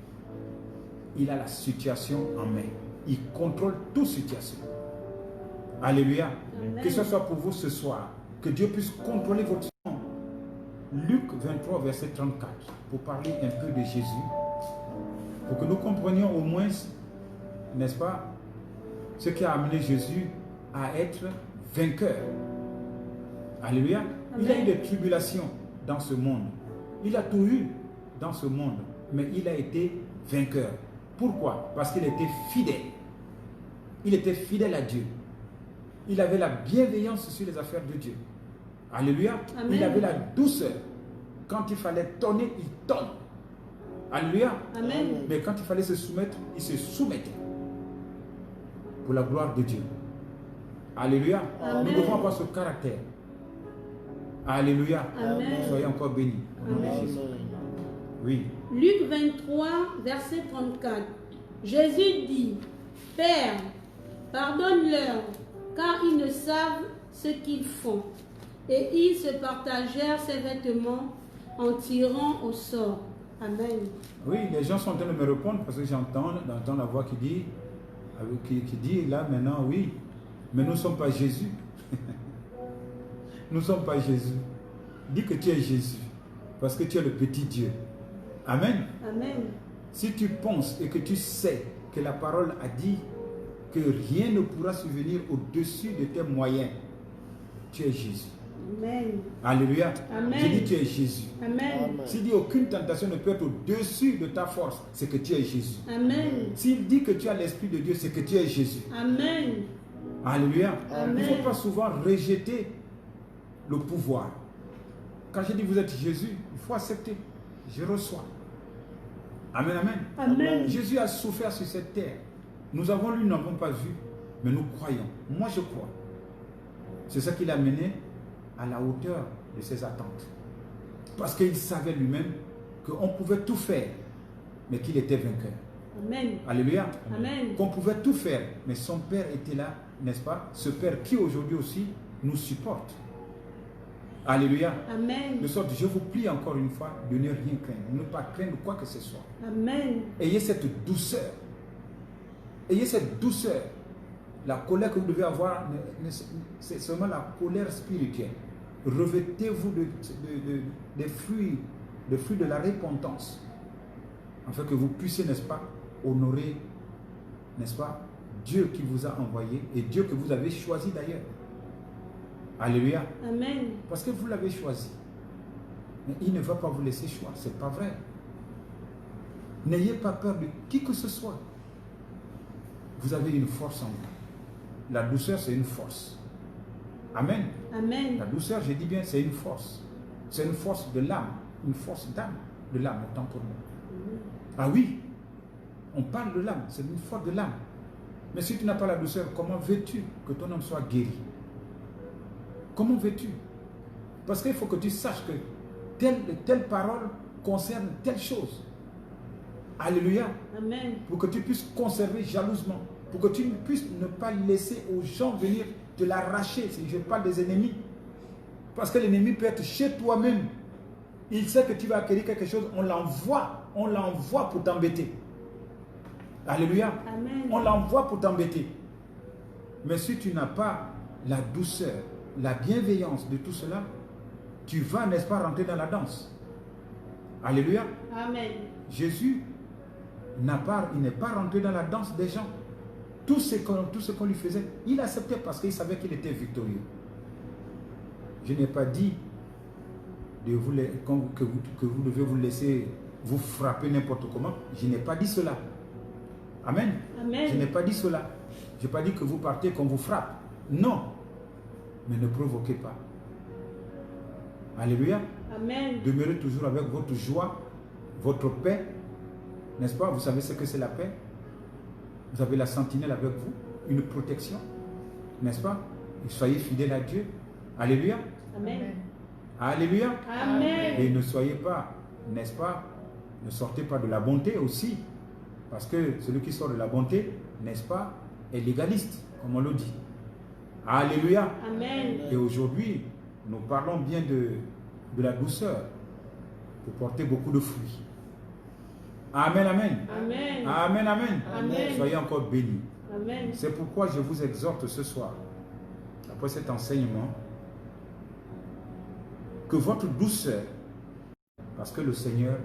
Il a la situation en main. Il contrôle toute situation. Alléluia. Amen. Que ce soit pour vous ce soir, que Dieu puisse contrôler votre sang. Luc 23, verset 34, pour parler un peu de Jésus, pour que nous comprenions au moins n'est-ce pas, ce qui a amené Jésus à être vainqueur. Alléluia. Il a eu des tribulations dans ce monde. Il a tout eu dans ce monde, mais il a été vainqueur. Pourquoi? Parce qu'il était fidèle. Il était fidèle à Dieu. Il avait la bienveillance sur les affaires de Dieu. Alléluia. Amen. Il avait la douceur. Quand il fallait tonner, il tonne. Alléluia. Amen. Mais quand il fallait se soumettre, il se soumettait. Pour la gloire de Dieu. Alléluia. Amen. Nous devons avoir ce caractère. Alléluia. Amen. Soyez encore bénis. Au nom de Amen. Jésus. Oui. Luc 23, verset 34. Jésus dit, Père, pardonne-leur, car ils ne savent ce qu'ils font. Et ils se partagèrent ses vêtements en tirant au sort. Amen. Oui, les gens sont en train de me répondre parce que j'entends la voix qui dit là maintenant, oui, mais nous ne sommes pas Jésus. Nous ne sommes pas Jésus. Dis que tu es Jésus parce que tu es le petit Dieu. Amen. Amen. Si tu penses et que tu sais que la parole a dit que rien ne pourra survenir au-dessus de tes moyens, tu es Jésus. Amen. Alléluia. Amen. Je dis tu es Jésus. Amen. S'il dit aucune tentation ne peut être au-dessus de ta force, c'est que tu es Jésus. Amen. S'il dit que tu as l'Esprit de Dieu, c'est que tu es Jésus. Amen. Alléluia. Amen. Il ne faut pas souvent rejeter le pouvoir. Quand je dis vous êtes Jésus, il faut accepter. Je reçois. Amen, amen. Amen. Jésus a souffert sur cette terre. Nous avons lu, nous n'avons pas vu, mais nous croyons. Moi, je crois. C'est ça qui l'a mené à la hauteur de ses attentes. Parce qu'il savait lui-même qu'on pouvait tout faire, mais qu'il était vainqueur. Amen. Alléluia. Amen. Qu'on pouvait tout faire, mais son Père était là, n'est-ce pas? Ce Père qui aujourd'hui aussi nous supporte. Alléluia. Amen. De sorte, je vous prie encore une fois de ne rien craindre, ne pas craindre quoi que ce soit. Amen. Ayez cette douceur. Ayez cette douceur. La colère que vous devez avoir, c'est seulement la colère spirituelle. Revêtez-vous des fruits de la repentance, afin que vous puissiez, n'est-ce pas, honorer, n'est-ce pas, Dieu qui vous a envoyé et Dieu que vous avez choisi d'ailleurs. Alléluia. Amen. Parce que vous l'avez choisi. Mais il ne va pas vous laisser choix. Ce n'est pas vrai. N'ayez pas peur de qui que ce soit. Vous avez une force en vous. La douceur, c'est une force. Amen. Amen. La douceur, je dis bien, c'est une force. C'est une force de l'âme. Une force d'âme. De l'âme, autant pour nous. Ah oui. On parle de l'âme. C'est une force de l'âme. Mais si tu n'as pas la douceur, comment veux-tu que ton âme soit guérie? Comment veux-tu? Parce qu'il faut que tu saches que telle parole concerne telle chose. Alléluia. Amen. Pour que tu puisses conserver jalousement. Pour que tu puisses ne pas laisser aux gens venir te l'arracher. Si je parle des ennemis. Parce que l'ennemi peut être chez toi-même. Il sait que tu vas acquérir quelque chose. On l'envoie pour t'embêter. Alléluia. Amen. On l'envoie pour t'embêter. Mais si tu n'as pas la douceur, la bienveillance de tout cela, tu vas, n'est-ce pas, rentrer dans la danse. Alléluia. Amen. Jésus il n'est pas rentré dans la danse des gens. Tout ce qu'on lui faisait, il acceptait parce qu'il savait qu'il était victorieux. Je n'ai pas dit que vous devez vous laisser vous frapper n'importe comment. Je n'ai pas dit cela. Amen. Amen. Je n'ai pas dit cela. Je n'ai pas dit que vous partez qu'on vous frappe. Non. Mais ne provoquez pas. Alléluia. Amen. Demeurez toujours avec votre joie, votre paix. N'est-ce pas? Vous savez ce que c'est la paix? Vous avez la sentinelle avec vous, une protection. N'est-ce pas? Et soyez fidèles à Dieu. Alléluia. Amen. Alléluia. Amen. Et ne soyez pas, n'est-ce pas? Ne sortez pas de la bonté aussi. Parce que celui qui sort de la bonté, n'est-ce pas, est légaliste, comme on le dit. Alléluia. Amen. Et aujourd'hui, nous parlons bien de la douceur pour porter beaucoup de fruits. Amen, amen. Amen. Amen, amen. Amen. Soyez encore bénis. Amen. C'est pourquoi je vous exhorte ce soir, après cet enseignement, que votre douceur, parce que le Seigneur,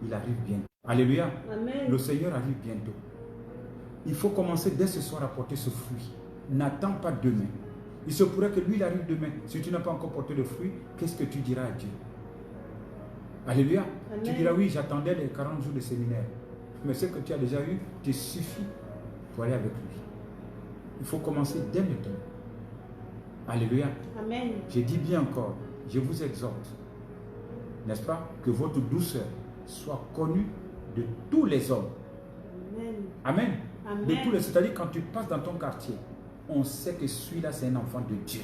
il arrive bientôt. Alléluia. Amen. Le Seigneur arrive bientôt. il faut commencer dès ce soir à porter ce fruit. N'attends pas demain. Il se pourrait que lui, il arrive demain. Si tu n'as pas encore porté le fruit, qu'est-ce que tu diras à Dieu? Alléluia. Amen. Tu diras, oui, j'attendais les 40 jours de séminaire. Mais ce que tu as déjà eu, te suffit pour aller avec lui. Il faut commencer dès maintenant. Alléluia. Amen. Je dis bien encore, je vous exhorte, n'est-ce pas, que votre douceur soit connue de tous les hommes. Amen. Amen. Amen. De tous les, c'est-à-dire quand tu passes dans ton quartier, on sait que celui-là c'est un enfant de Dieu.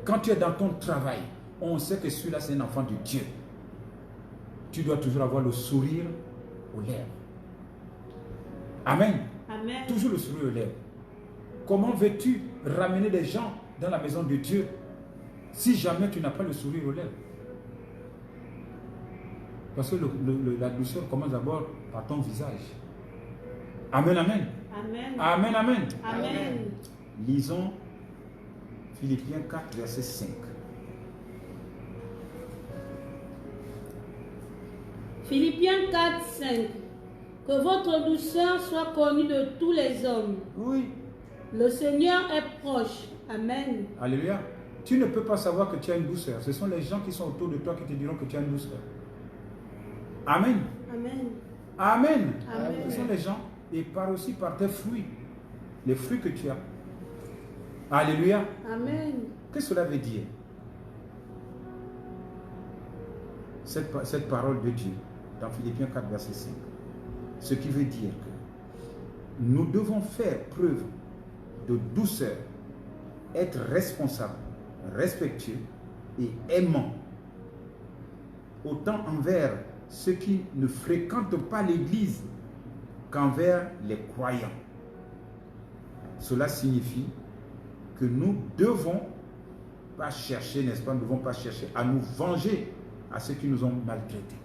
Quand tu es dans ton travail, on sait que celui-là c'est un enfant de Dieu. Tu dois toujours avoir le sourire aux lèvres. Amen. Amen. Toujours le sourire aux lèvres. Comment veux-tu ramener des gens dans la maison de Dieu si jamais tu n'as pas le sourire aux lèvres? Parce que la douceur commence d'abord par ton visage. Amen, amen. Amen. Amen, amen. Amen. Lisons Philippiens 4, verset 5. Philippiens 4, 5. Que votre douceur soit connue de tous les hommes. Oui. Le Seigneur est proche. Amen. Alléluia. Tu ne peux pas savoir que tu as une douceur. Ce sont les gens qui sont autour de toi qui te diront que tu as une douceur. Amen. Amen. Amen. Amen. Ce sont les gens, et par aussi par tes fruits. Les fruits que tu as. Alléluia. Amen. Qu'est-ce que cela veut dire? Cette parole de Dieu, dans Philippiens 4, verset 5. Ce qui veut dire que nous devons faire preuve de douceur, être responsable, respectueux et aimant, autant envers ceux qui ne fréquentent pas l'Église qu'envers les croyants. Cela signifie que nous devons pas chercher, n'est-ce pas, nous ne devons pas chercher à nous venger à ceux qui nous ont maltraités.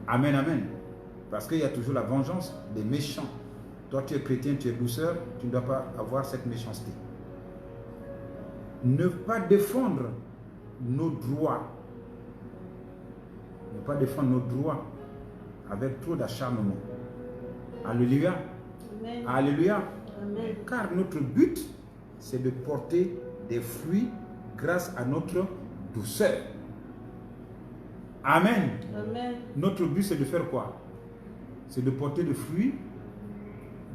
Amen, amen. Parce qu'il y a toujours la vengeance des méchants. Toi, tu es chrétien, tu es douceur, tu ne dois pas avoir cette méchanceté. Ne pas défendre nos droits. Ne pas défendre nos droits avec trop d'acharnement. Alléluia. Amen. Alléluia. Amen. Car notre but, c'est de porter des fruits grâce à notre douceur. Amen. Amen. Notre but, c'est de faire quoi? C'est de porter des fruits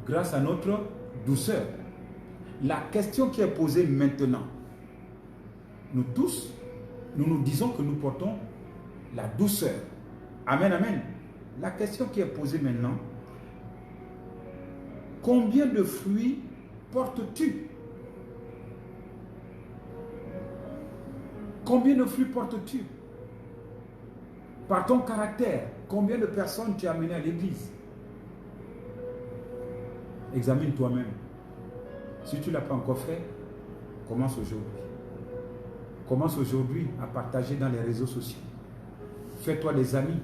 grâce à notre douceur. La question qui est posée maintenant, nous tous, nous nous disons que nous portons la douceur. Amen, amen. La question qui est posée maintenant, combien de fruits portes-tu? Combien de fruits portes-tu? Par ton caractère, combien de personnes tu as amenées à l'église? Examine toi-même. Si tu ne l'as pas encore fait, commence aujourd'hui. Commence aujourd'hui à partager dans les réseaux sociaux. Fais-toi des amis.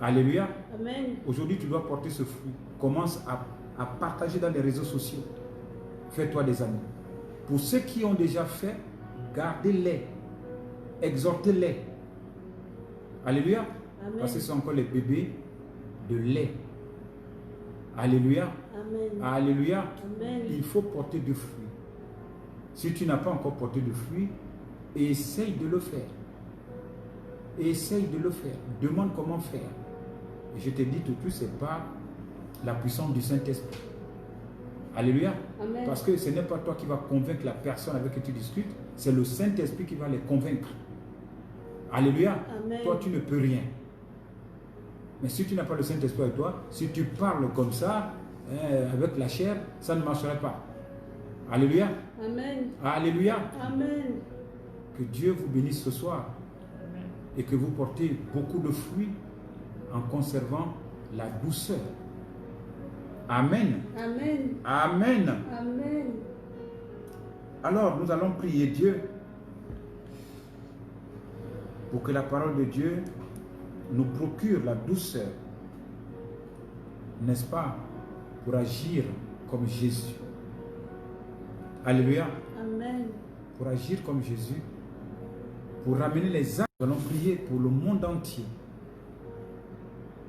Alléluia. Amen. Aujourd'hui, tu dois porter ce fruit. Commence à partager dans les réseaux sociaux. Fais-toi des amis. Pour ceux qui ont déjà fait, gardez-les. Exhortez-les. Alléluia. Amen. Parce que ce sont encore les bébés de lait. Alléluia. Amen. Alléluia. Amen. Il faut porter du fruit. Si tu n'as pas encore porté de fruit, essaye de le faire. Essaye de le faire. Demande comment faire. Et je te dis tout de suite, ce n'est pas la puissance du Saint-Esprit. Alléluia. Amen. Parce que ce n'est pas toi qui vas convaincre la personne avec qui tu discutes, c'est le Saint-Esprit qui va les convaincre. Alléluia. Amen. Toi, tu ne peux rien. Mais si tu n'as pas le Saint-Esprit avec toi, si tu parles comme ça, avec la chair, ça ne marcherait pas. Alléluia. Amen. Alléluia. Amen. Que Dieu vous bénisse ce soir. Et que vous portez beaucoup de fruits en conservant la douceur. Amen. Amen. Amen. Amen. Alors, nous allons prier Dieu pour que la parole de Dieu nous procure la douceur, n'est-ce pas, pour agir comme Jésus. Alléluia. Amen. Pour agir comme Jésus, pour ramener les âmes. Nous allons prier pour le monde entier,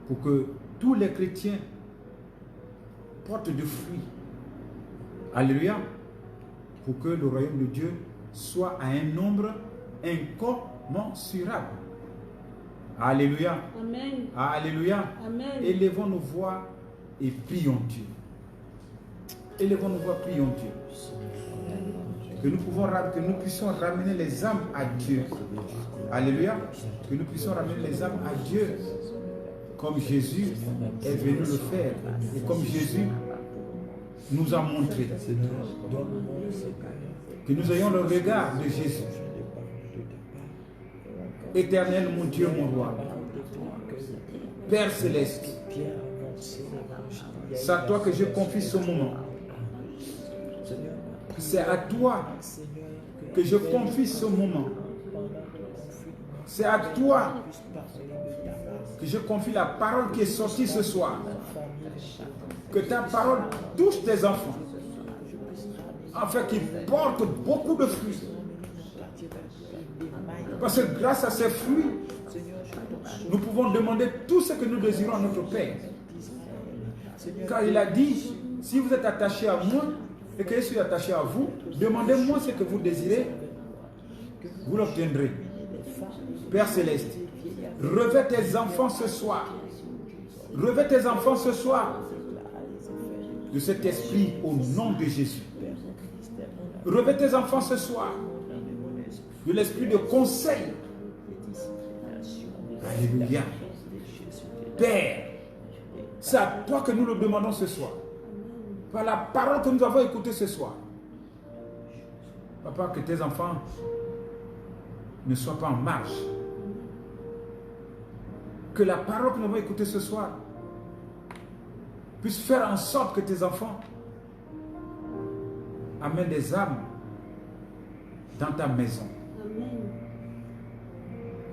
pour que tous les chrétiens portent de fruits. Alléluia. Pour que le royaume de Dieu soit à un nombre incommensurable. Alléluia. Amen. Alléluia. Amen. Élevons nos voix et prions Dieu. Élevons nos voix, prions Dieu. Que nous puissions ramener les âmes à Dieu. Alléluia. Que nous puissions ramener les âmes à Dieu. Comme Jésus est venu le faire. Et comme Jésus nous a montré. Que nous ayons le regard de Jésus. Éternel, mon Dieu, mon roi. Père céleste. C'est à toi que je confie ce moment. C'est à toi que je confie ce moment. C'est à toi que je confie la parole qui est sortie ce soir. Que ta parole touche tes enfants. Afin qu'ils portent beaucoup de fruits. Parce que grâce à ces fruits, nous pouvons demander tout ce que nous désirons à notre Père. Car il a dit, si vous êtes attachés à moi et que je suis attaché à vous, demandez-moi ce que vous désirez, vous l'obtiendrez. Père Céleste, revêt tes enfants ce soir. Revêt tes enfants ce soir de cet esprit au nom de Jésus. Revêt tes enfants ce soir de l'esprit de conseil. Alléluia. Père, c'est à toi que nous le demandons ce soir. Par la parole que nous avons écoutée ce soir. Papa, que tes enfants ne soient pas en marge. Que la parole que nous avons écoutée ce soir puisse faire en sorte que tes enfants amènent des âmes dans ta maison. Amen.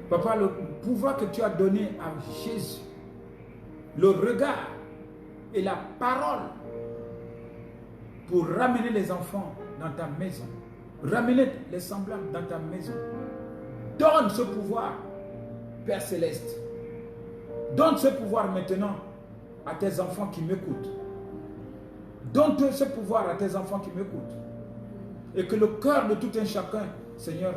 Papa, le pouvoir que tu as donné à Jésus, le regard et la parole pour ramener les enfants dans ta maison, ramener les semblables dans ta maison. Donne ce pouvoir, Père Céleste. Donne ce pouvoir maintenant à tes enfants qui m'écoutent. Donne ce pouvoir à tes enfants qui m'écoutent. Et que le cœur de tout un chacun, Seigneur,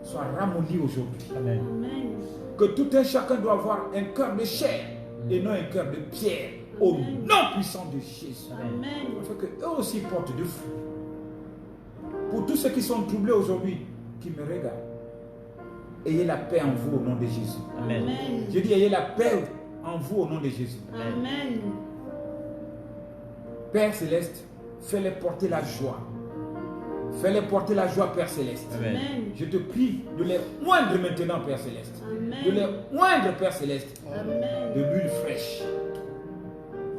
soit ramolli aujourd'hui. Amen. Amen. Que tout un chacun doit avoir un cœur de chair et non un cœur de pierre. Au nom puissant de Jésus. Amen. Afin qu'eux aussi portent du fruit. Pour tous ceux qui sont troublés aujourd'hui, qui me regardent, ayez la paix en vous au nom de Jésus. Amen. Amen. Je dis ayez la paix en vous au nom de Jésus. Amen. Père Céleste, fais-les porter la joie. Fais-les porter la joie, Père Céleste. Amen. Amen. Je te prie de les oindre maintenant, Père Céleste. Amen. De les oindre, Père Céleste, Amen. de l'huile fraîche.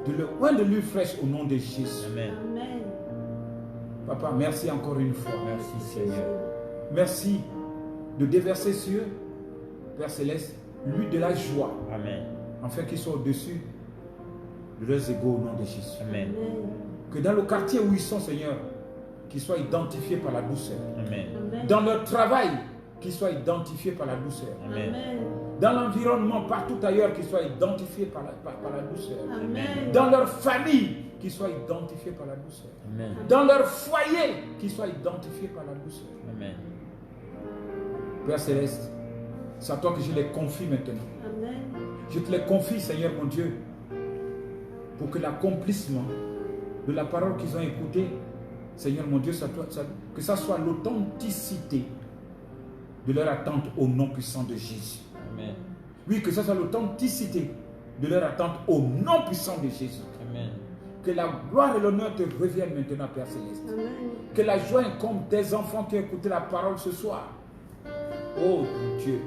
De le oindre de l'huile fraîche au nom de Jésus. Amen. Amen. Papa, merci encore une fois. Merci Seigneur. Merci de déverser sur eux, Père Céleste, l'huile de la joie, Amen. afin qu'ils soient au-dessus de leurs égaux au nom de Jésus. Amen. Que dans le quartier où ils sont, Seigneur, qu'ils soient identifiés par la douceur. Amen. Amen. Dans leur travail, qu'ils soient identifiés par la douceur. Amen. Amen. Dans l'environnement, partout ailleurs, qu'ils soient identifiés par la douceur. Amen. Dans leur famille, qu'ils soient identifiés par la douceur. Amen. Dans leur foyer, qu'ils soient identifiés par la douceur. Amen. Père Céleste, c'est à toi que je les confie maintenant. Amen. Je te les confie, Seigneur mon Dieu, pour que l'accomplissement de la parole qu'ils ont écoutée, Seigneur mon Dieu, que ça soit l'authenticité de leur attente au nom puissant de Jésus. Amen. Oui, que ça soit l'authenticité de leur attente au nom puissant de Jésus. Amen. Que la gloire et l'honneur te reviennent maintenant, Père Céleste. Amen. Que la joie incombe tes enfants qui ont écouté la parole ce soir. Oh Dieu.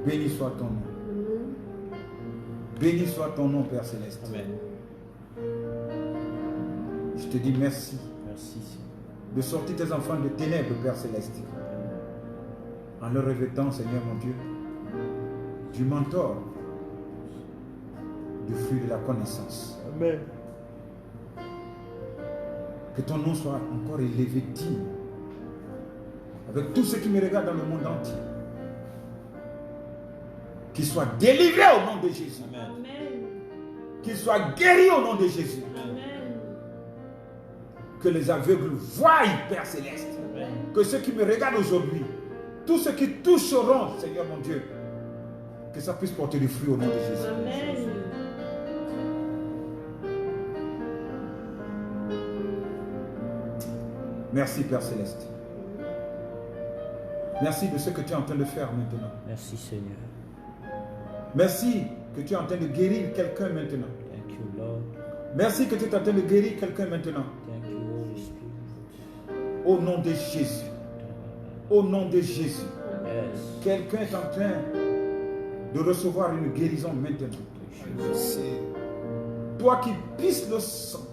Béni soit ton nom. Béni soit ton nom, Père Céleste. Amen. Je te dis merci Merci Seigneur. de sortir tes enfants de ténèbres, Père Céleste, en leur revêtant, Seigneur mon Dieu, du mentor, du fruit de la connaissance. Amen. Que ton nom soit encore élevé, digne avec tous ceux qui me regardent dans le monde entier, qu'ils soient délivrés au nom de Jésus. Amen. Qu'ils soient guéris au nom de Jésus. Amen. Que les aveugles voient, Père Céleste. Amen. Que ceux qui me regardent aujourd'hui, tous ceux qui toucheront, Seigneur mon Dieu, que ça puisse porter du fruit au nom de Jésus. Amen. Merci Père Céleste. Merci de ce que tu es en train de faire maintenant. Merci Seigneur. Merci que tu es en train de guérir quelqu'un maintenant. Thank you Lord. Merci que tu es en train de guérir quelqu'un maintenant. Thank you Holy Spirit. Au nom de Jésus. Au nom de Jésus. Yes. Quelqu'un est en train de recevoir une guérison maintenant. Merci. Toi qui pisses le sang,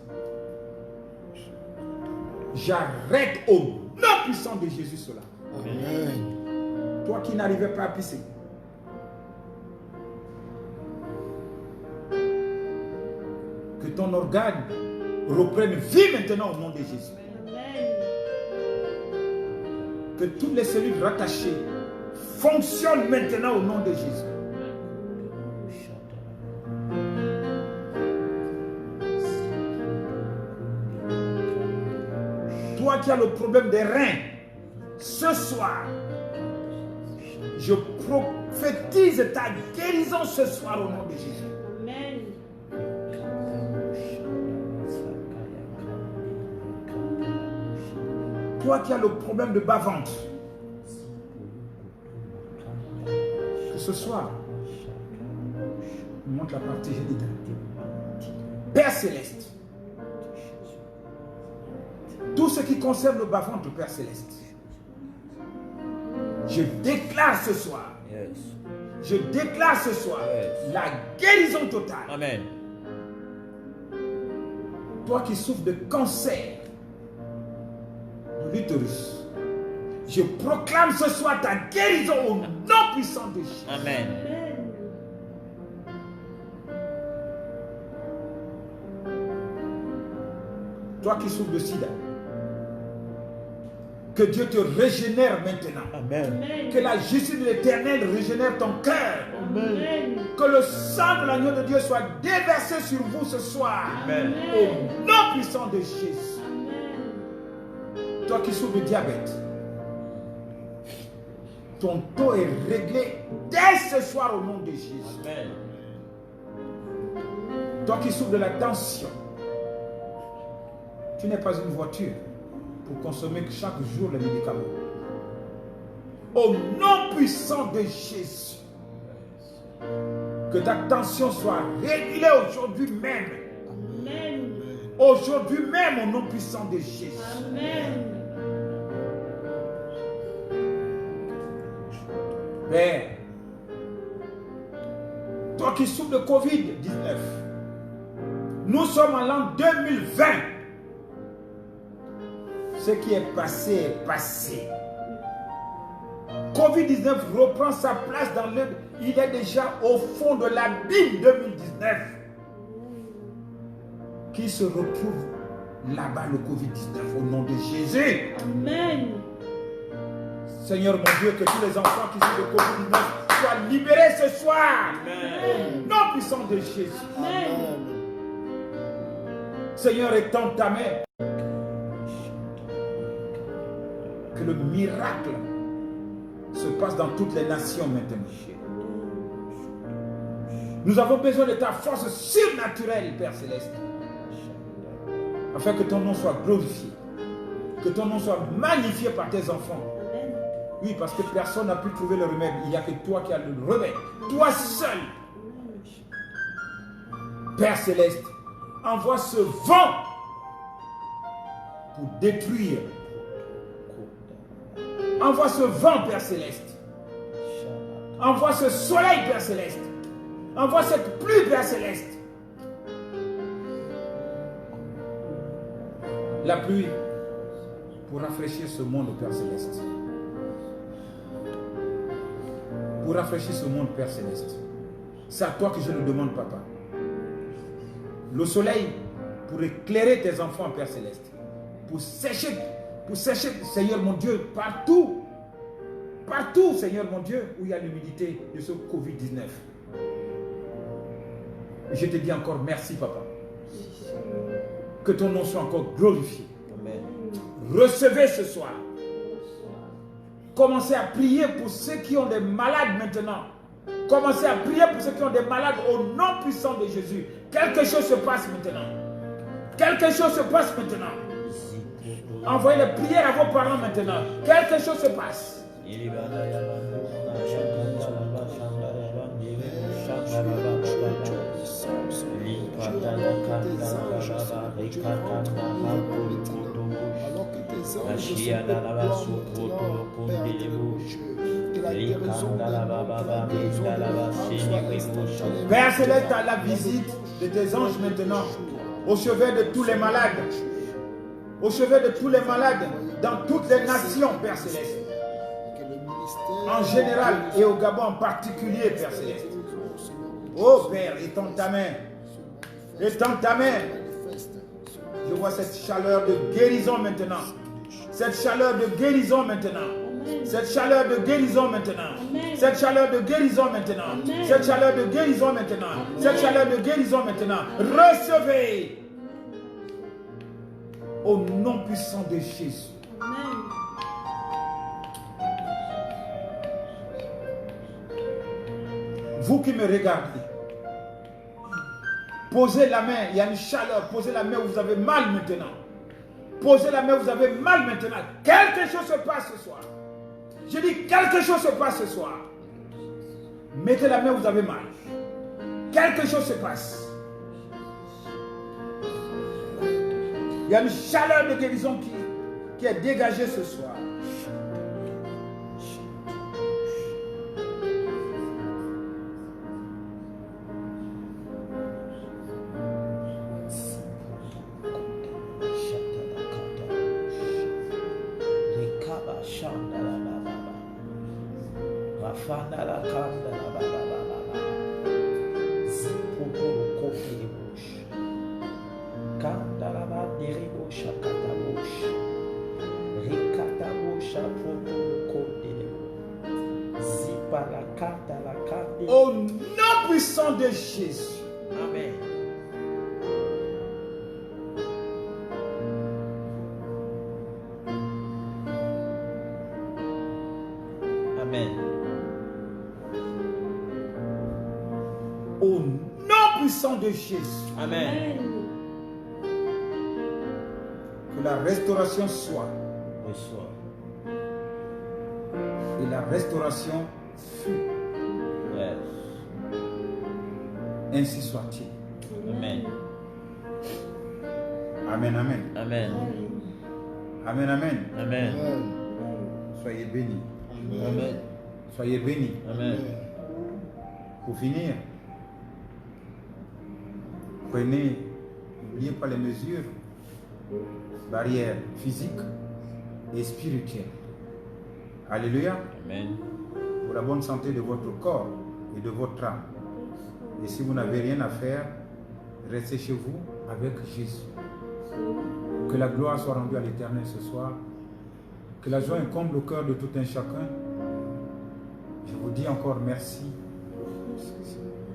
j'arrête au nom puissant de Jésus cela. Amen. Toi qui n'arrivais pas à pisser, que ton organe reprenne vie maintenant au nom de Jésus. Amen. Que toutes les cellules rattachées fonctionnent maintenant au nom de Jésus. Toi qui as le problème des reins, ce soir, je prophétise ta guérison ce soir au nom de Jésus. Amen. Toi qui as le problème de bas-ventre, que ce soir, montre la partie génitale. Père Céleste, tout ce qui concerne le bas-ventre, Père Céleste, je déclare ce soir, Yes. je déclare ce soir Yes. la guérison totale. Amen. Toi qui souffres de cancer de l'utérus, je proclame ce soir ta guérison au nom puissant de Jésus. Amen. Amen. Toi qui souffres de sida, que Dieu te régénère maintenant. Amen. Amen. Que la justice de l'Éternel régénère ton cœur. Amen. Que le sang de l'agneau de Dieu soit déversé sur vous ce soir. Amen. Au nom puissant de Jésus. Amen. Toi qui souffres de diabète, ton taux est réglé dès ce soir au nom de Jésus. Amen. Toi qui souffres de la tension, tu n'es pas une voiture pour consommer chaque jour les médicaments. Au nom puissant de Jésus, que ta tension soit régulée aujourd'hui même. Amen. Aujourd'hui même au nom puissant de Jésus. Amen. Père, toi qui souffres de Covid-19, nous sommes en l'an 2020. Ce qui est passé est passé. Covid-19 reprend sa place dans le... Il est déjà au fond de l'abîme 2019. Qui se retrouve là-bas le Covid-19 au nom de Jésus. Amen. Seigneur mon Dieu, que tous les enfants qui sont de Covid-19 soient libérés ce soir. Au nom puissant de Jésus. Amen. Seigneur, étends ta main. Que le miracle se passe dans toutes les nations maintenant. Nous avons besoin de ta force surnaturelle, Père Céleste, afin que ton nom soit glorifié, que ton nom soit magnifié par tes enfants. Oui, parce que personne n'a pu trouver le remède. Il n'y a que toi qui as le remède. Toi seul. Père Céleste, envoie ce vent pour détruire. Envoie ce vent, Père Céleste. Envoie ce soleil, Père Céleste. Envoie cette pluie, Père Céleste. La pluie pour rafraîchir ce monde, Père Céleste. Pour rafraîchir ce monde, Père Céleste. C'est à toi que je le demande, Papa. Le soleil pour éclairer tes enfants, Père Céleste. Pour sécher, Seigneur mon Dieu, partout partout, Seigneur mon Dieu, où il y a l'humidité de ce Covid-19. Et je te dis encore merci, Papa. Que ton nom soit encore glorifié. Amen. Recevez ce soir. Commencez à prier pour ceux qui ont des malades maintenant. Commencez à prier pour ceux qui ont des malades au nom puissant de Jésus. Quelque chose se passe maintenant. Quelque chose se passe maintenant. Envoyez les prières à vos parents maintenant. Quelque chose se passe. Père Céleste, à la visite de tes anges maintenant, au chevet de tous les malades, au chevet de tous les malades, dans toutes les nations, Père Céleste, en général et au Gabon en particulier, Père Céleste. Oh Père, étends ta main, étends ta main. Je vois cette chaleur de guérison maintenant, cette chaleur de guérison maintenant. Cette chaleur de guérison maintenant. Cette chaleur de guérison maintenant. Cette chaleur de guérison maintenant. Cette chaleur de guérison maintenant. Recevez. Au nom puissant de Jésus. Amen. Vous qui me regardez, posez la main. Il y a une chaleur. Posez la main où vous avez mal maintenant. Posez la main où vous avez mal maintenant. Quelque chose se passe ce soir. Je dis quelque chose se passe ce soir. Mettez la main où vous avez mal. Quelque chose se passe. Il y a une chaleur de guérison qui est dégagée ce soir. Au nom puissant de Jésus. Amen. Amen. Au nom puissant de Jésus. Amen. Que la restauration soit. Reçois. Et la restauration fut. Yes. Ainsi soit-il. Amen. Amen, amen. Amen. Amen, amen. Amen. Soyez bénis. Amen. Soyez bénis. Amen. Pour finir, prenez, n'oubliez pas les mesures, barrières physiques et spirituelles. Alléluia. Amen. Pour la bonne santé de votre corps et de votre âme. Et si vous n'avez rien à faire, restez chez vous avec Jésus. Que la gloire soit rendue à l'Éternel ce soir. Que la joie incombe le cœur de tout un chacun. Je vous dis encore merci.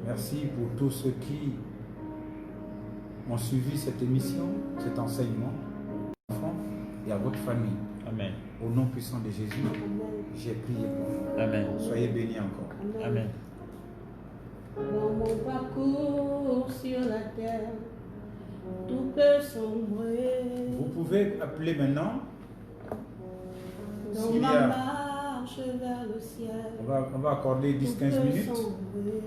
Merci pour tous ceux qui ont suivi cette émission, cet enseignement, enfants et à votre famille. Amen. Au nom puissant de Jésus, j'ai prié pour vous. Amen. Soyez bénis encore. Amen. Dans mon parcours sur la terre, tout peut sombrer. Vous pouvez appeler maintenant. Dans S'il y ma a- marche vers le ciel, on va accorder tout 10-15 peut minutes sombrer.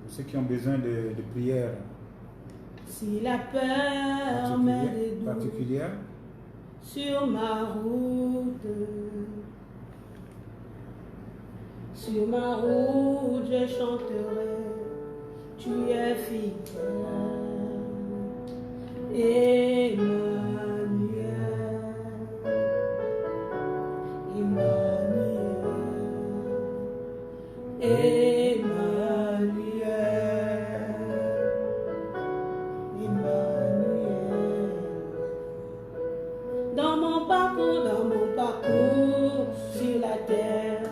pour ceux qui ont besoin de prières Si la peur met des doutes particulières. sur ma route, je chanterai, tu es fidèle, Emmanuel, Emmanuel, Emmanuel, Emmanuel. Dans mon parcours sur la terre,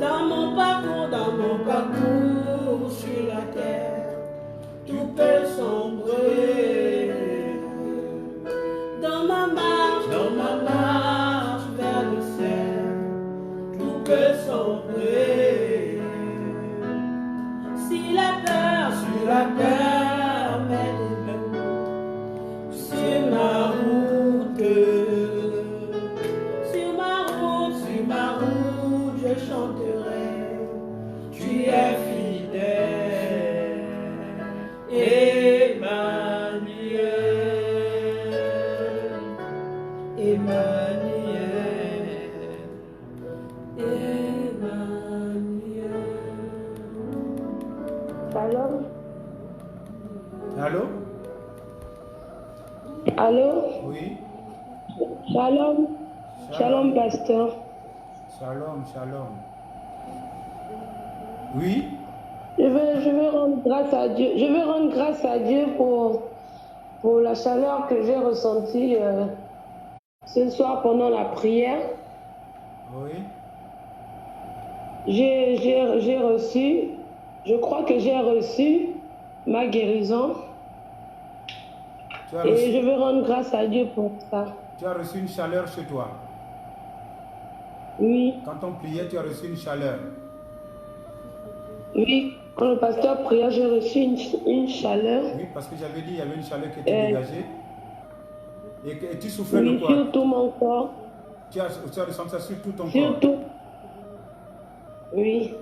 Dans mon parcours sur la terre, tout peut sombrer. Dans ma marche vers le ciel, tout peut sombrer. Si la peur m'est debout sur ma route, je chanterai, tu es fidèle, Emmanuel, Emmanuel, Emmanuel. Shalom. Allô? Allô? Oui. Shalom. Shalom, pasteur. Shalom, shalom. Oui? Je veux rendre grâce à Dieu. Je veux rendre grâce à Dieu pour la chaleur que j'ai ressentie ce soir pendant la prière. Oui. J'ai reçu, je crois que j'ai reçu ma guérison. Et je veux rendre grâce à Dieu pour ça. Tu as reçu une chaleur chez toi? Oui. Quand on priait, tu as reçu une chaleur? Oui, quand le pasteur priait, j'ai reçu une chaleur. Oui, parce que j'avais dit qu'il y avait une chaleur qui était dégagée. Et tu souffrais de quoi? Sur tout mon corps. Tu as ressenti ça sur tout ton corps? Sur tout. Oui.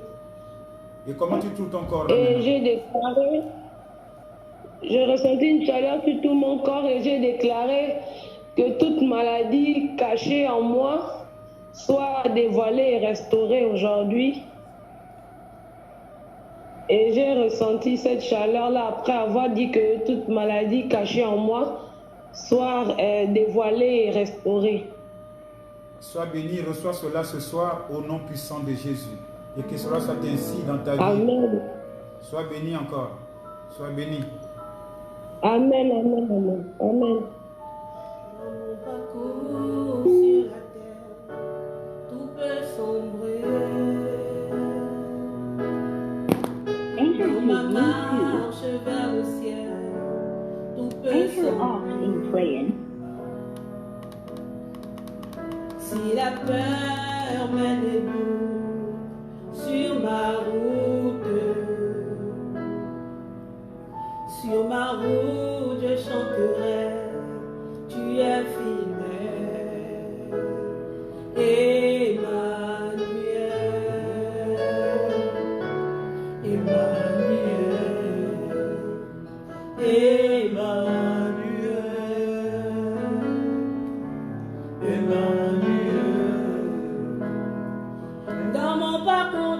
Et comment tu trouves ton corps là Et maintenant? j'ai déclaré, j'ai ressenti une chaleur sur tout mon corps et j'ai déclaré que toute maladie cachée en moi soit dévoilée et restaurée aujourd'hui. Et j'ai ressenti cette chaleur-là après avoir dit que toute maladie cachée en moi soit dévoilée et restaurée. Sois béni, reçois cela ce soir au nom puissant de Jésus. Et que cela soit ainsi dans ta vie. Amen. Sois béni encore. Sois béni. Amen, amen, amen. Amen. Dans mon parcours sur la terre, tout peut sombrer. Dans ma marche vers le ciel, tout peut sombrer. Si la peur m'est debout sur ma route, je chanterai, tu es fidèle, Emmanuel, Emmanuel, Emmanuel, Emmanuel. Dans mon parcours